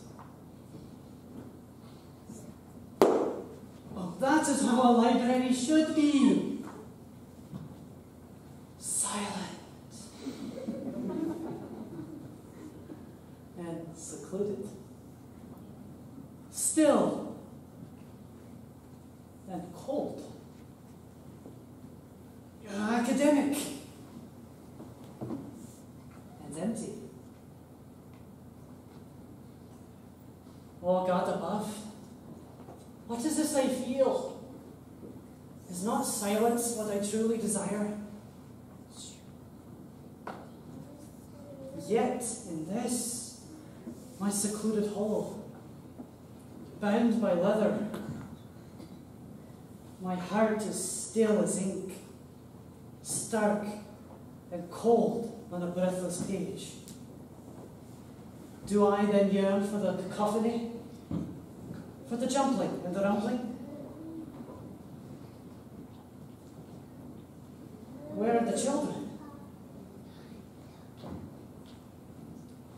Oh, that is how a library should be. Silent. And secluded. Still. And cold. Academic. And empty. Oh, God above. What is this I feel? Is not silence what I truly desire? Yet, in this, my secluded hollow, bound by leather, my heart is still as ink, stark and cold on a breathless page. Do I then yearn for the cacophony? For the jumbling and the rumbling? Where are the children?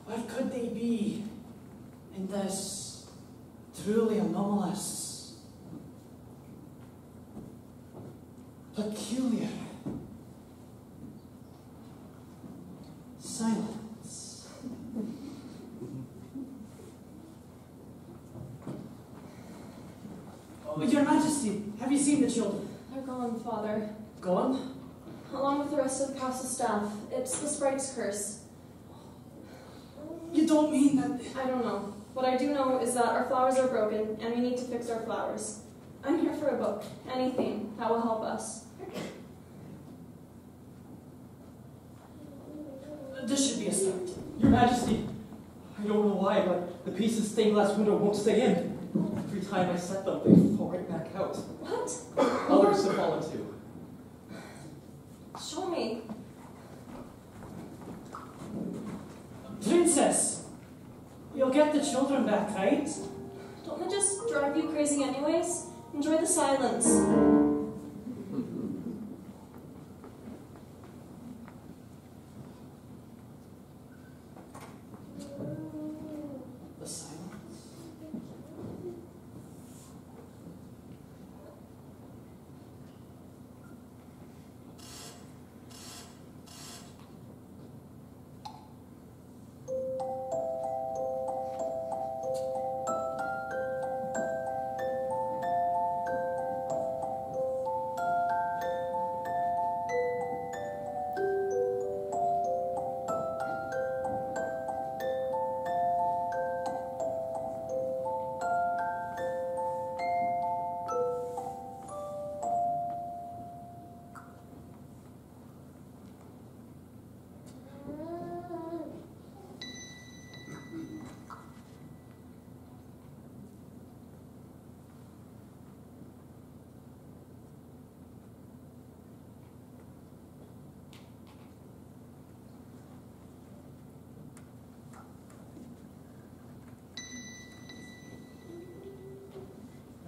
Where could they be in this truly anomalous, peculiar silence? Oh, Your Majesty, have you seen the children? They're gone, Father. Gone? Along with the rest of the castle staff. It's the sprite's curse. You don't mean that... I don't know. What I do know is that our flowers are broken, and we need to fix our flowers. I'm here for a book. Anything that will help us. This should be a start. Your Majesty, I don't know why, but the piece of stained glass window won't stay in. Every time I set them, they fall right back out. What? Others have fallen too. Show me. Princess! You'll get the children back, right? Don't they just drive you crazy anyways? Enjoy the silence. The silence.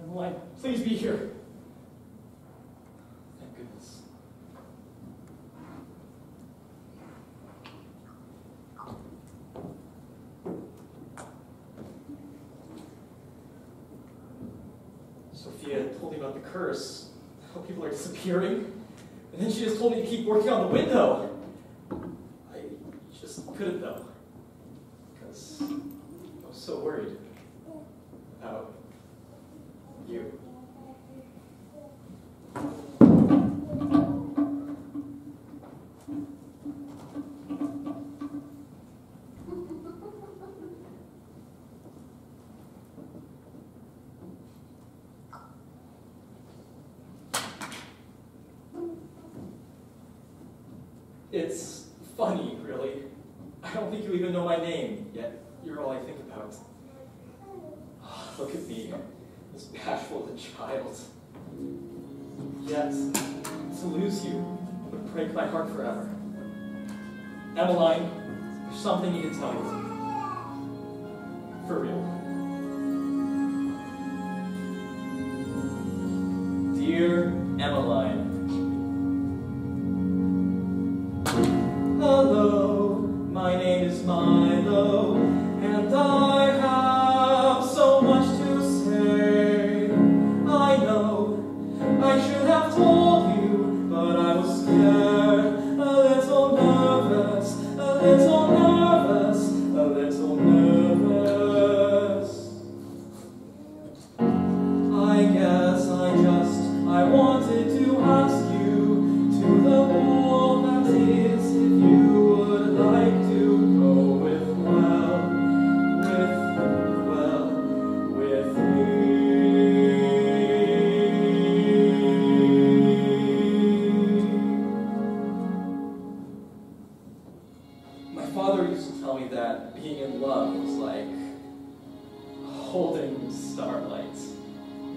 Emmaline, please be here. Thank goodness. about the curse, how people are disappearing, and then she just told me to keep working on the window. I just couldn't though, because I was so worried about you. It's funny, really. I don't think you even know my name, yet you're all I think about. Look at me, as bashful as a child. Yet, to lose you would break my heart forever. Emmaline, there's something you can tell you. For real. Dear Emmaline, hello, my name is Milo, and I have so much to say. I know I should have told you, but I was scared, a little nervous, a little nervous, a little nervous. I guess I wanted to ask you to the wall that is, if you would like to go with me. My father used to tell me that being in love was like holding starlight.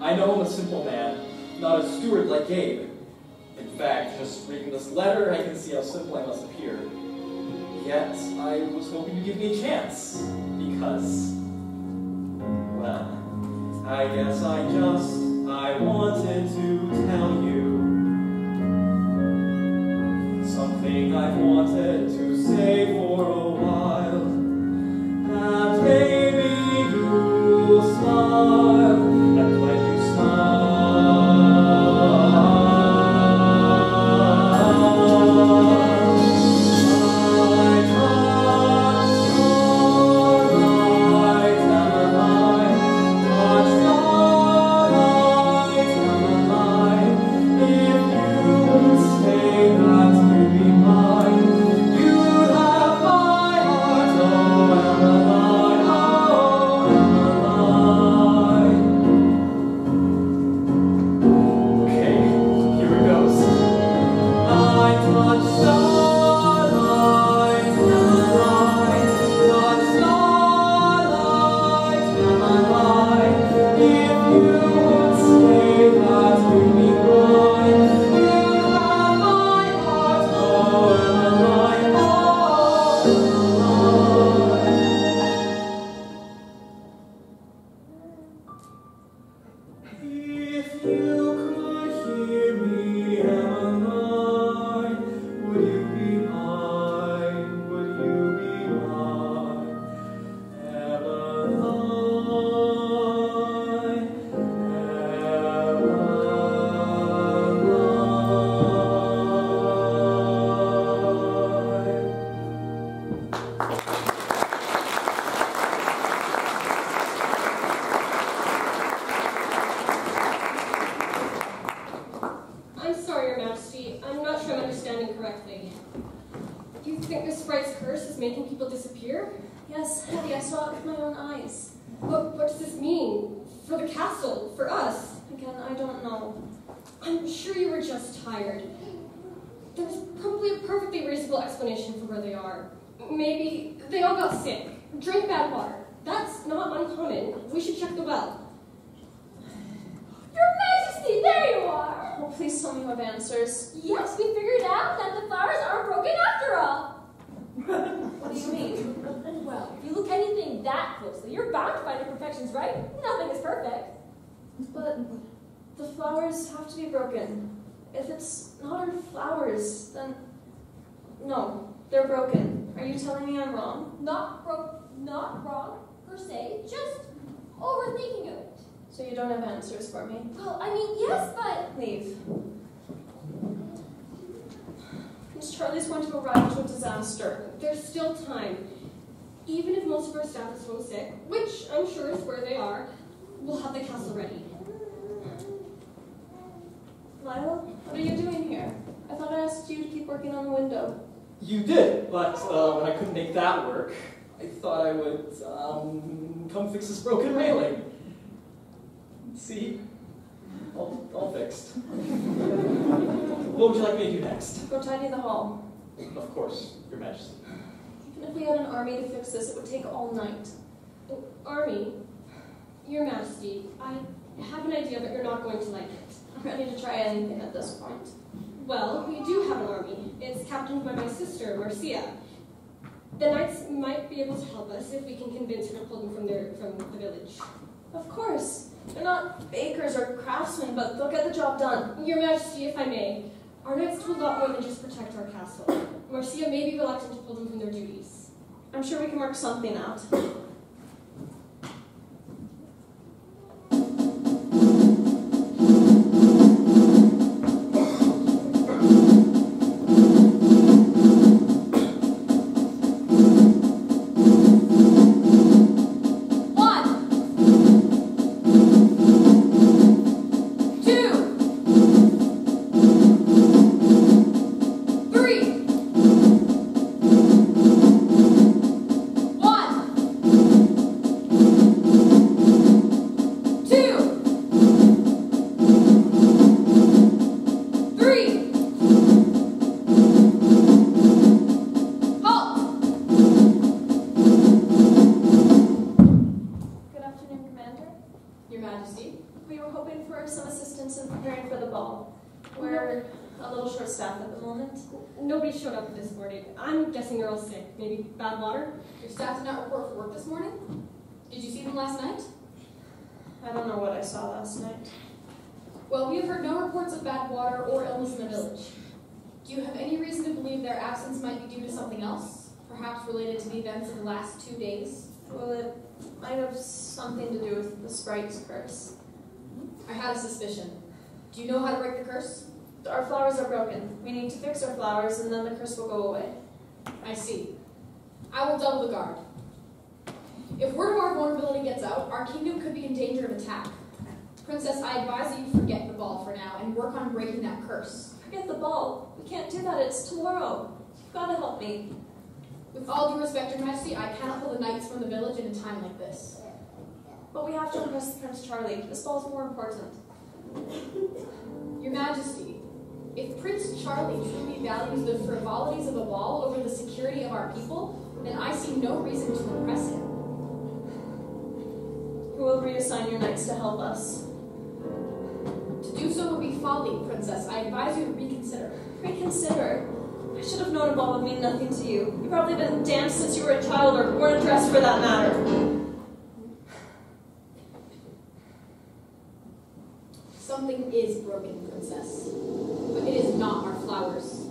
I know I'm a simple man, not a steward like Gabe. In fact, just reading this letter, I can see how simple I must appear. Yet, I was hoping to give me a chance, because, well, I guess I wanted to tell you something I've wanted to say for a while, that maybe you'll smile, and when you Maybe they all got sick. Drink bad water. That's not uncommon. We should check the well. Your Majesty, there you are! Oh, please tell me you have answers. Yes, we figured out that the flowers aren't broken after all. What do you mean? Well, if you look anything that closely, you're bound to find imperfections, right? Nothing is perfect. But the flowers have to be broken. If it's not our flowers, then... No, they're broken. Are you telling me I'm wrong? Not wrong, per se, just overthinking of it. So you don't have answers for me? Well, I mean, yes, but... Leave. Prince Charlie's going to arrive into a disaster. There's still time. Even if most of our staff is so sick, which I'm sure is where they are, we'll have the castle ready. Milo, what are you doing here? I thought I asked you to keep working on the window. You did, but when I couldn't make that work, I thought I would come fix this broken railing. See? All fixed. What would you like me to do next? Go tidy the hall. Of course, Your Majesty. Even if we had an army to fix this, it would take all night. Army? Your Majesty, I have an idea, but you're not going to like it. I'm ready to try anything at this point. Well, we do have an army. It's captained by my sister, Marcia. The knights might be able to help us if we can convince her to pull them from the village. Of course. They're not bakers or craftsmen, but they'll get the job done. Your Majesty, if I may, our knights do a lot more than just protect our castle. Marcia may be reluctant to pull them from their duties. I'm sure we can work something out. Nobody showed up this morning. I'm guessing they're all sick. Maybe bad water? Your staff did not report for work this morning? Did you see them last night? I don't know what I saw last night. Well, we have heard no reports of bad water or illness in the village. Do you have any reason to believe their absence might be due to something else? Perhaps related to the events of the last 2 days? Well, it might have something to do with the sprite's curse. I had a suspicion. Do you know how to break the curse? Our flowers are broken. We need to fix our flowers, and then the curse will go away. I see. I will double the guard. If word of our vulnerability gets out, our kingdom could be in danger of attack. Princess, I advise that you forget the ball for now and work on breaking that curse. Forget the ball. We can't do that. It's tomorrow. You've got to help me. With all due respect, Your Majesty, I cannot pull the knights from the village in a time like this. But we have to impress Prince Charlie. This ball's more important. Your Majesty, if Prince Charlie truly values the frivolities of a ball over the security of our people, then I see no reason to impress him. Who will reassign your knights to help us? To do so would be folly, Princess. I advise you to reconsider. Reconsider? I should have known a ball would mean nothing to you. You probably didn't dance since you were a child, or worn a dress for that matter. Something is broken, Princess, but it is not our flowers.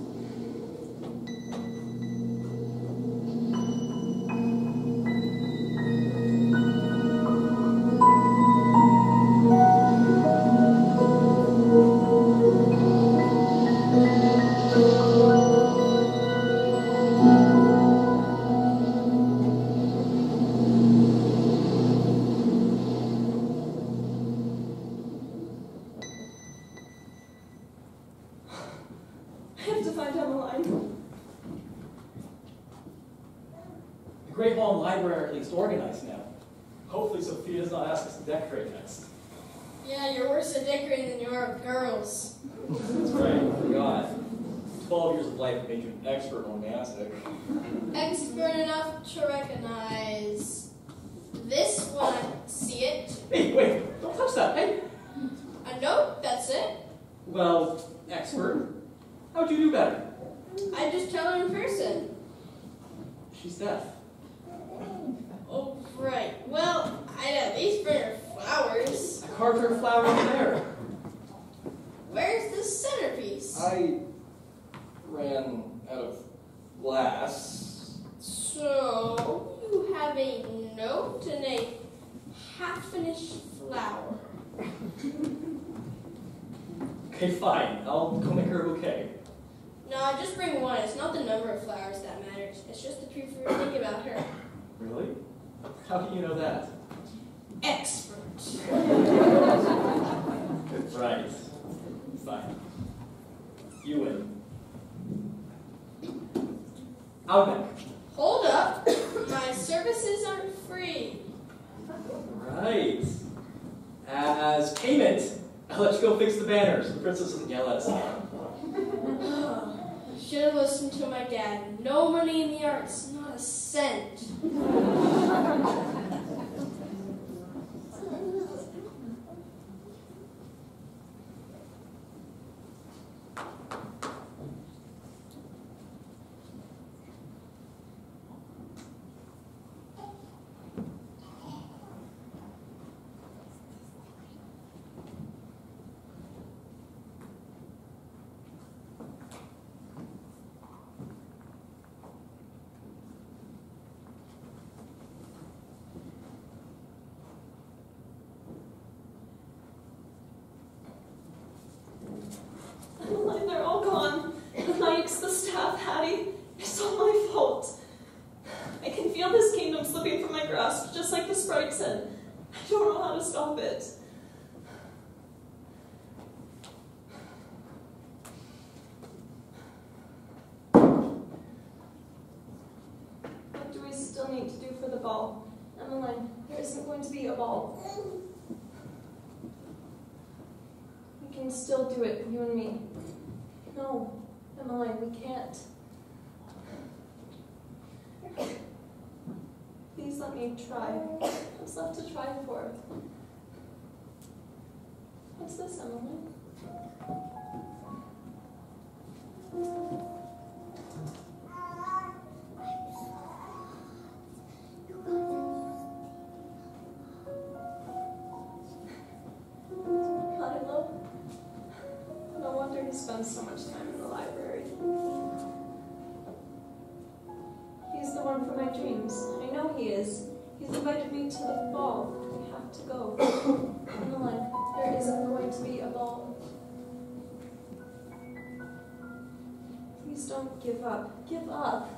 The Great Hall and Library are at least organized now. Hopefully Sofia does not ask us to decorate next. Yeah, you're worse at decorating than you are with girls. That's right, I forgot. 12 years of life made you an expert on mastic. Expert enough to recognize this when I see it. Hey, wait, don't touch that, hey! A note, that's it. Well, expert, how'd you do better? I just tell her in person. She's deaf. Oh, right. Well, I'd at least bring her flowers. I carved her a flower in there. Where's the centerpiece? I ran out of glass. So, you have a note and a half-finished flower. Okay, fine. I'll go make her a bouquet. No, just bring one. It's not the number of flowers that matters. It's just the truth we think about her. Really? How do you know that? Expert. Right. Fine. You win. Outback. Hold up. My services aren't free. Right. As payment, I'll let you go fix the banners. The princess doesn't yell at us again. Should have listened to my dad. No money in the arts, not a cent. Emmaline, they're all gone. The mics, the staff, Hattie. It's all my fault. I can feel this kingdom slipping from my grasp, just like the sprite said. I don't know how to stop it. What do we still need to do for the ball? Emmaline, there isn't going to be a ball. We can still do it, you and me. No, Emmaline, we can't. Please let me try. What's left to try for? What's this, Emmaline? Milo? No wonder he spends so much time in the library. He's the one for my dreams. I know he is. He's invited me to the ball. We have to go. Emmaline, there isn't going to be a ball. Please don't give up. Give up.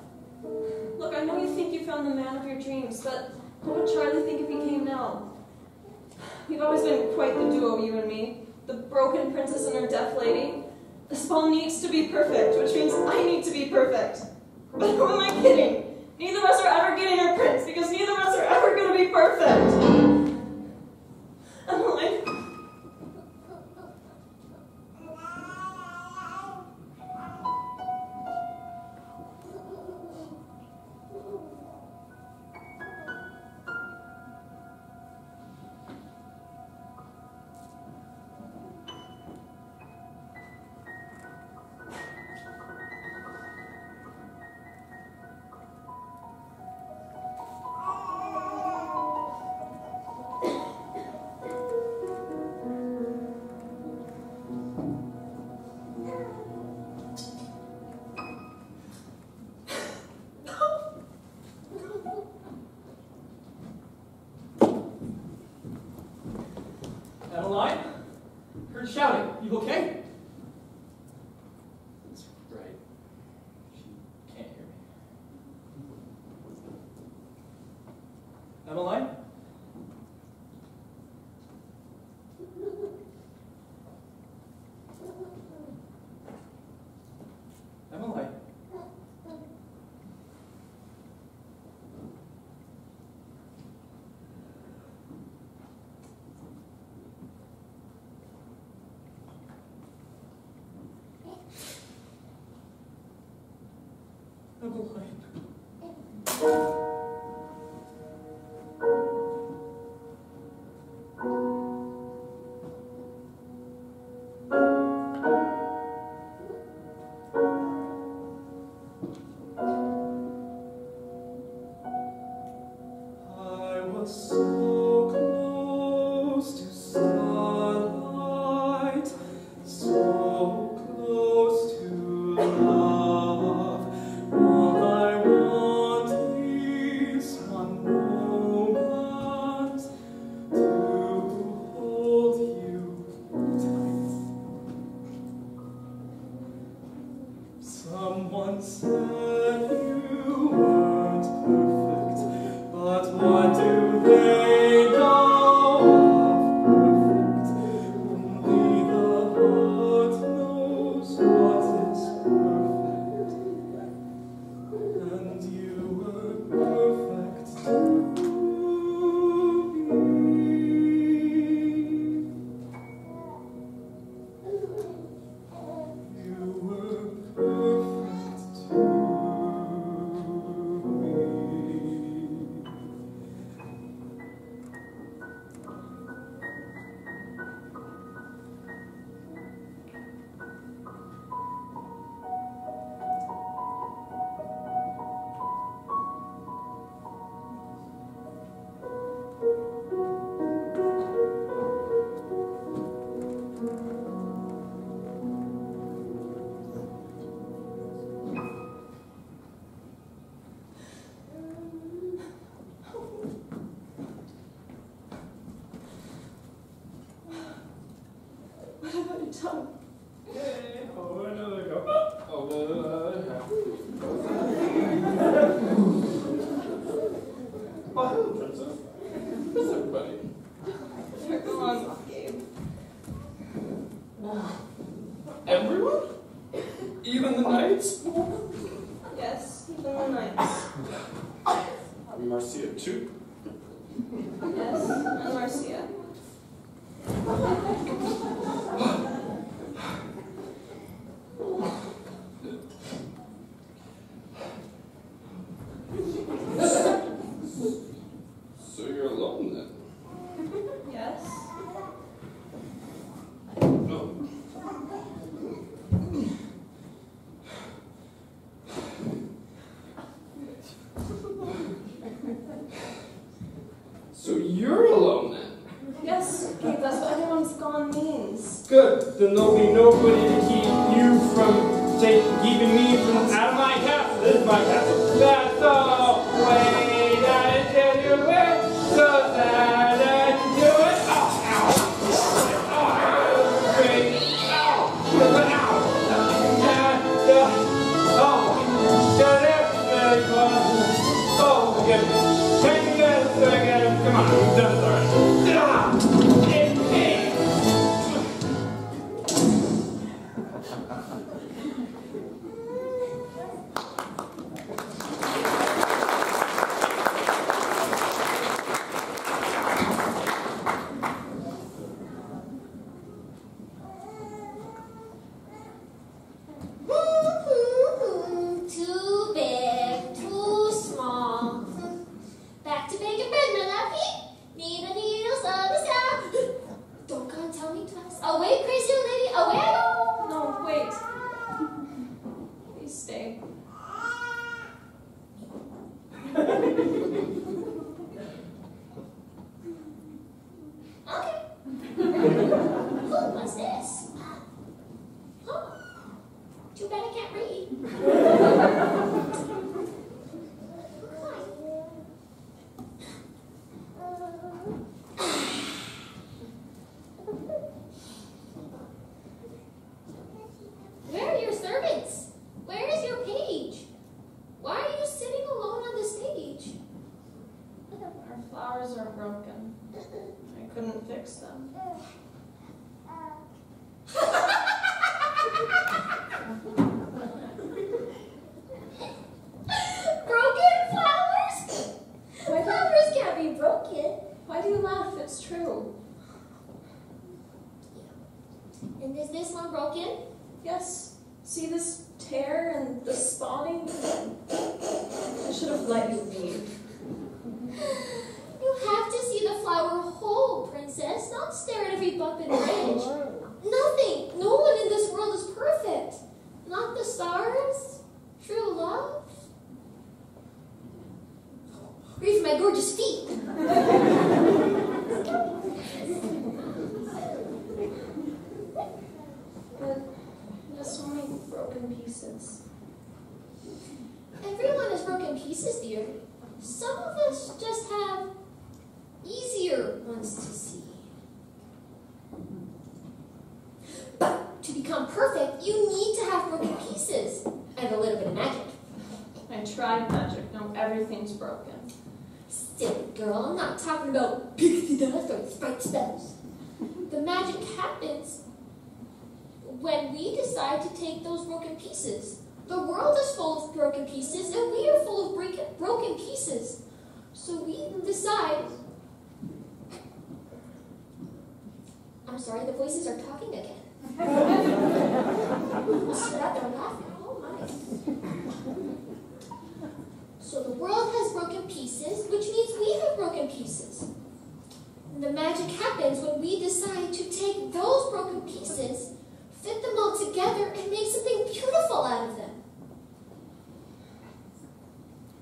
Look, I know you think you found the man of your dreams, but what would Charlie think if he came now? We've always been quite the duo, you and me. The broken princess and her deaf lady. This ball needs to be perfect, which means I need to be perfect. But who am I kidding? Neither of us are ever getting our prince, because neither of us are ever going to be perfect. Emmaline. Emmaline? Heard shouting. You okay? That's right. She can't hear me. Emmaline? Emmaline? I was so close to starlight, so close to love. I Don't. Oh, another go. Oh, hello, Princess. Where's everybody? Go on, Gabe. Everyone? Even the knights? Yes, even the knights. Marcia, too? Yes, and Marcia. So you're alone then? Yes. No. So you're alone then? Yes, Gabe, that's what everyone's gone means. Good. Then there'll be nobody to keep you from keeping me from out of my castle. This is my castle. That's the way that I tell you it. So that I do it. Oh, ow. Oh, great. Ow. Ow. Oh, that is very close. Oh, my goodness. Can you guys do it again? Come on, we've done this already. Too big, too small. Back to bacon bread, my lovey. Need a needle, so the sound. Don't come and tell me twice. Away, crazy old lady, away I go. No, wait. Please stay. Okay. What's this? Huh. Too bad I can't read. Where are your servants? Where is your page? Why are you sitting alone on the stage? Our flowers are broken. I couldn't fix them. Broken flowers? Flowers can't be broken. Why do you laugh? It's true. And is this one broken? Yes. See this tear and the spotting? I should have let you leave. You have to see the flower whole, princess, not stare at every bump and ridge. Nothing, no one in this world is perfect. Not the stars, true love. Or even my gorgeous feet. But there's so many broken pieces. Everyone has broken pieces, dear. Some of us just have easier ones to see. But to become perfect, you need to have broken pieces and a little bit of magic. I tried magic. Now everything's broken. Silly girl, I'm not talking about pixie dust or sprite spells. The magic happens when we decide to take those broken pieces. The world is full of broken pieces, and we are full of broken pieces. So we decide... I'm sorry, the voices are talking again. Shut up, they're laughing. Oh my. So the world has broken pieces, which means we have broken pieces. And the magic happens when we decide to take those broken pieces, fit them all together, and make something beautiful out of them.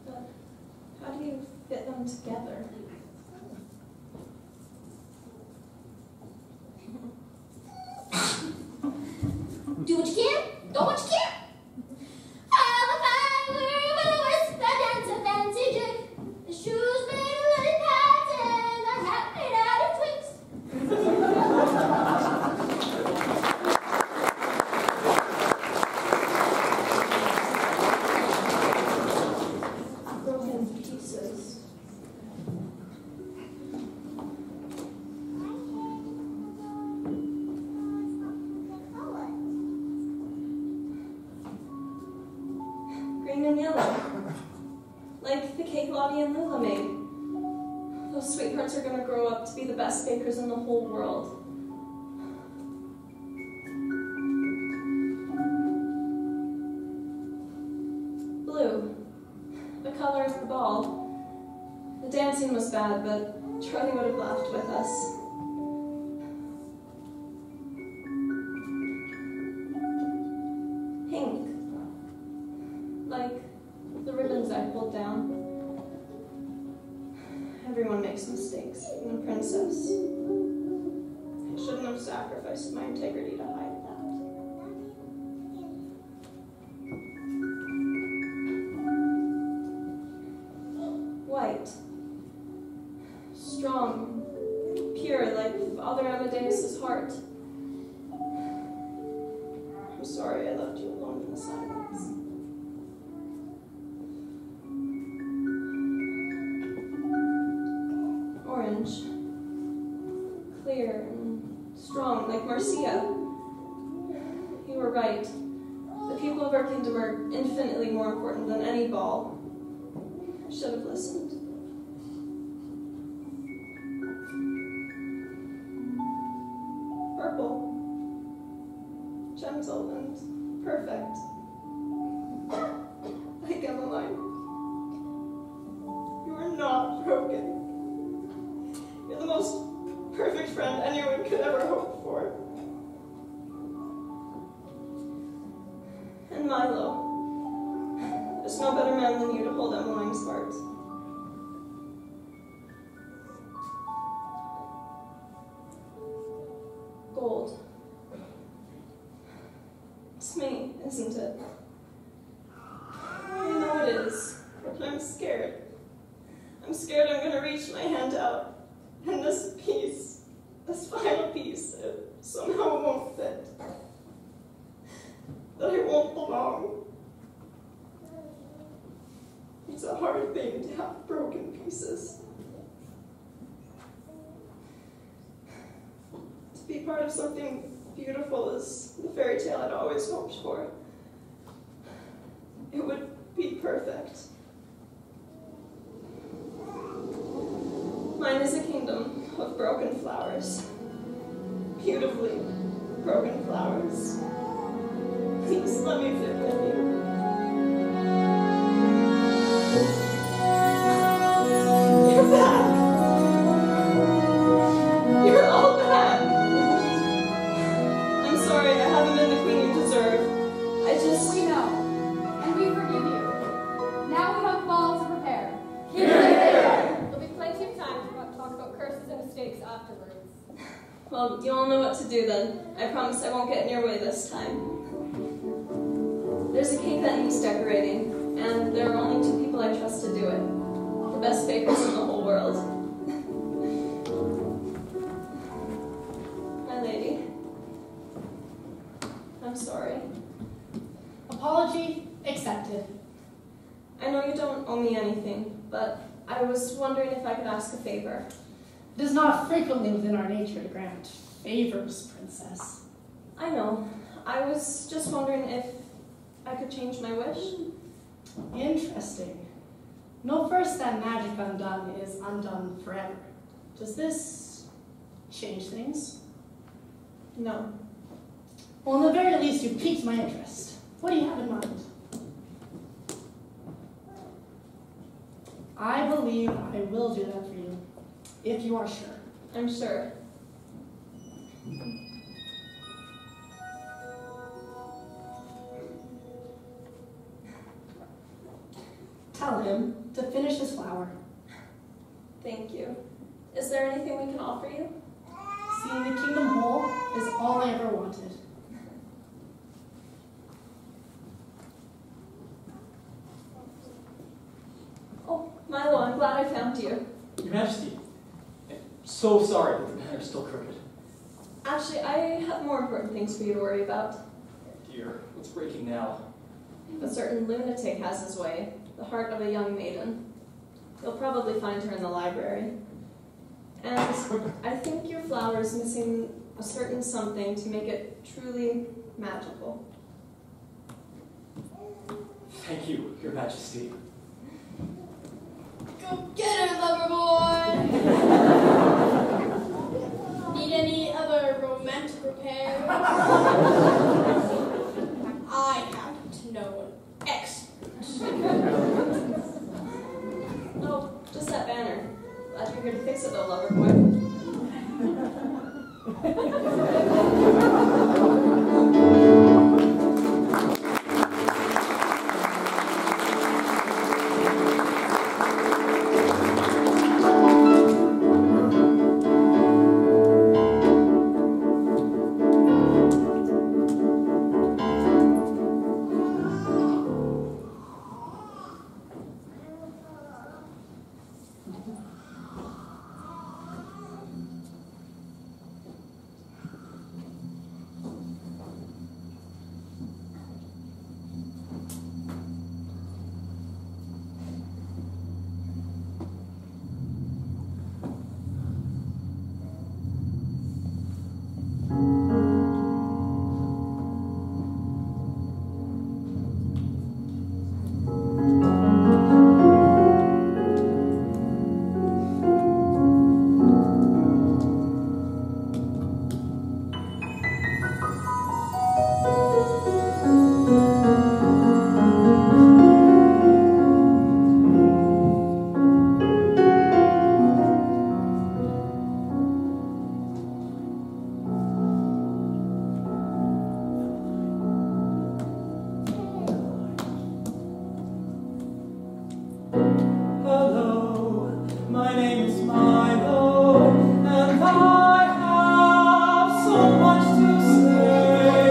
But how do you fit them together? Do what you can, don't what you can't. All if I were a horse, I dance a fancy jig. The shoes made of lily pads and the hat made out of twigs. Poppy and Lula made. Those sweethearts are going to grow up to be the best bakers in the whole world. Blue, the color of the ball. The dancing was bad, but Charlie would have laughed with us. Pink, like the ribbons I pulled down. Everyone makes mistakes, even a princess. I shouldn't have sacrificed my integrity to hide that. White. Strong, pure, like Father Amadeus' heart. I'm sorry I left you alone in the silence. Orange. Clear and strong, like Marcia. You were right. The people of our kingdom are infinitely more important than any ball. I should have listened. Purple. Gentle and perfect. Like Emmaline. You are not broken. You're the most perfect friend anyone could ever hope for. And Milo. There's no better man than you to hold Emmeline's heart. Gold. It's me, isn't it? I know it is, but I'm scared. I'm scared I'm gonna reach my hand out, and this piece, this final piece, somehow won't fit. That I won't belong. It's a hard thing to have broken pieces. To be part of something beautiful is the fairy tale I'd always hoped for. It would be perfect. Mine is a kingdom of broken flowers. Beautifully broken flowers. Please let me fit with you. You're back! You're all back! I'm sorry, I haven't been the queen you deserve. I just... We know, and we forgive you. Now we have balls to prepare. There'll be plenty of time to talk about curses and mistakes afterwards. Well, you all know what to do then. I promise I won't get in your way this time. There's a cake that needs decorating, and there are only 2 people I trust to do it. The best bakers in the whole world. My lady. I'm sorry. Apology accepted. I know you don't owe me anything, but I was wondering if I could ask a favor. It is not frequently within our nature to grant favors, princess. I know. I was just wondering if I could change my wish. Interesting. Know first that magic undone is undone forever. Does this change things? No. Well, in the very least, you piqued my interest. What do you have in mind? I believe I will do that for you, if you are sure. I'm sure. Tell him to finish his flower. Thank you. Is there anything we can offer you? Seeing the kingdom whole is all I ever wanted. Oh, Milo, I'm glad I found you. Your Majesty, I'm so sorry that the matter's still crooked. Actually, I have more important things for you to worry about. Dear, what's breaking now? A certain lunatic has his way, the heart of a young maiden. You'll probably find her in the library. And I think your flower is missing a certain something to make it truly magical. Thank you, Your Majesty. Go Go get her, lover boy. Need any other romantic repairs? I happen to know an expert. Oh, just that banner. Glad you're here to fix it though, lover boy. Hello, my name is Milo, and I have so much to say.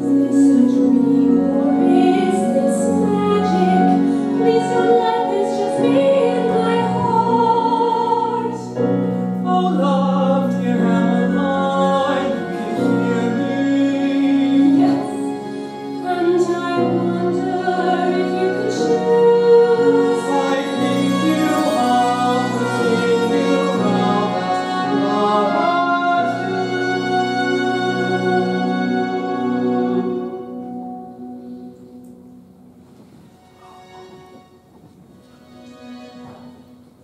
Is this a dream or is this magic? Please don't let this just be in my heart. Oh, love, dear Emmaline, can you hear me? Yes, and I wonder if you could choose. I think you all will take you around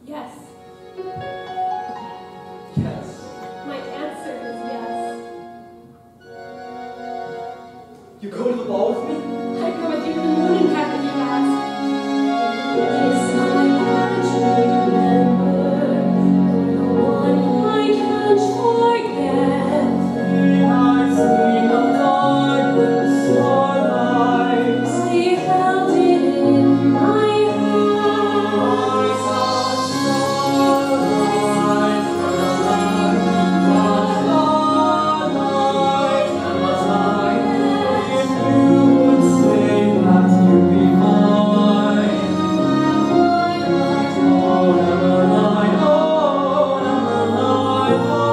Yes. Yes. My answer is yes. You go to the ball with me? I go with you to the moon and back if you ask. This I can't remember, the one I can't forget. I see the light with the starlight. I held it in my hand. I touched starlight, starlight, starlight. If you would say that you'd be mine. Oh, Emmaline, oh, Emmaline, oh.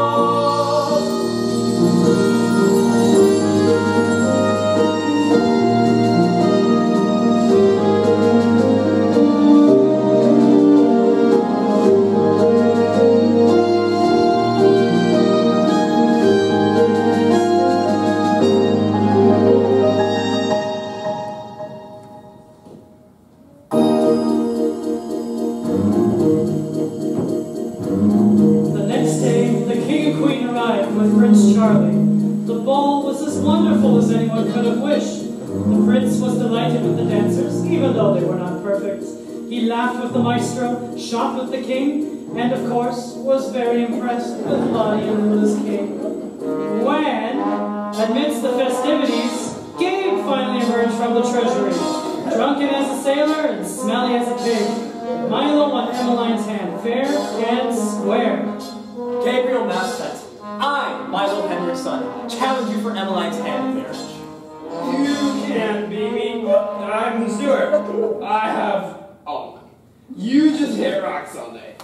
The next day, the king and queen arrived with Prince Charlie. The ball was as wonderful as anyone could have wished. The prince was delighted with the dancers, even though they were not perfect. He laughed with the maestro, shot with the king, and of course, was very impressed with Lottie and Lila's king. When, amidst the festivities, Gabe finally emerged from the treasury, drunken as a sailor and smelly as a pig. Milo on Emmeline's hand, fair and square. Gabriel Masset, I, Milo Henrik's son, challenge you for Emmeline's hand in marriage. You can't beat me. I'm Stuart. I have all of them. You just hit rocks all day.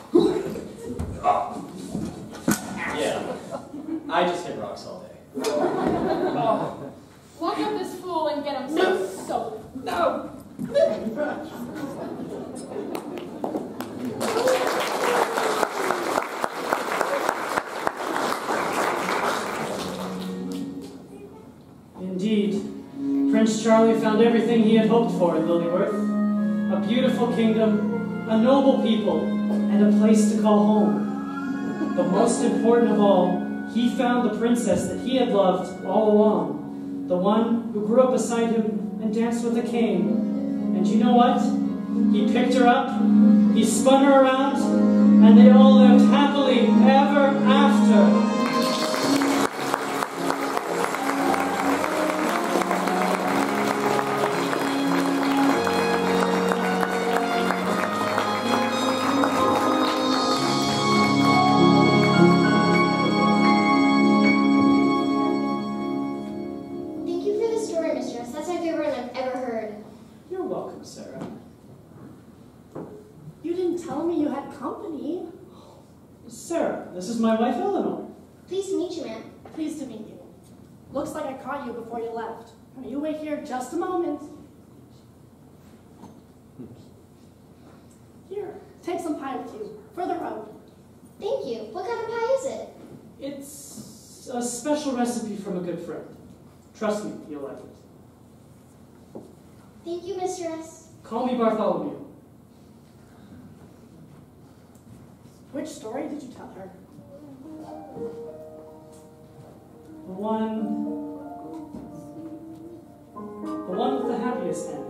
Yeah, I just hit rocks all day. Oh. Lock up this fool and get him some soap. No. Indeed, Prince Charlie Charlie found everything he had hoped for in Lilyworth. A beautiful kingdom, a noble people, and a place to call home. But most important of all, he found the princess that he had loved all along. The one who grew up beside him and danced with the king. And you know what? He picked her up, he spun her around, and they all lived happily ever after. Thank you for the story, mistress. That's my favorite one I've ever heard. You're welcome, Sarah. You didn't tell me you had company. Sarah, this is my wife, Eleanor. Pleased to meet you, ma'am. Pleased to meet you. Looks like I caught you before you left. Now you wait here just a moment. Here, take some pie with you. For the road. Thank you. What kind of pie is it? It's a special recipe from a good friend. Trust me, you'll like it. Thank you, mistress. Call me Bartholomew. Which story did you tell her? The one with the happiest end.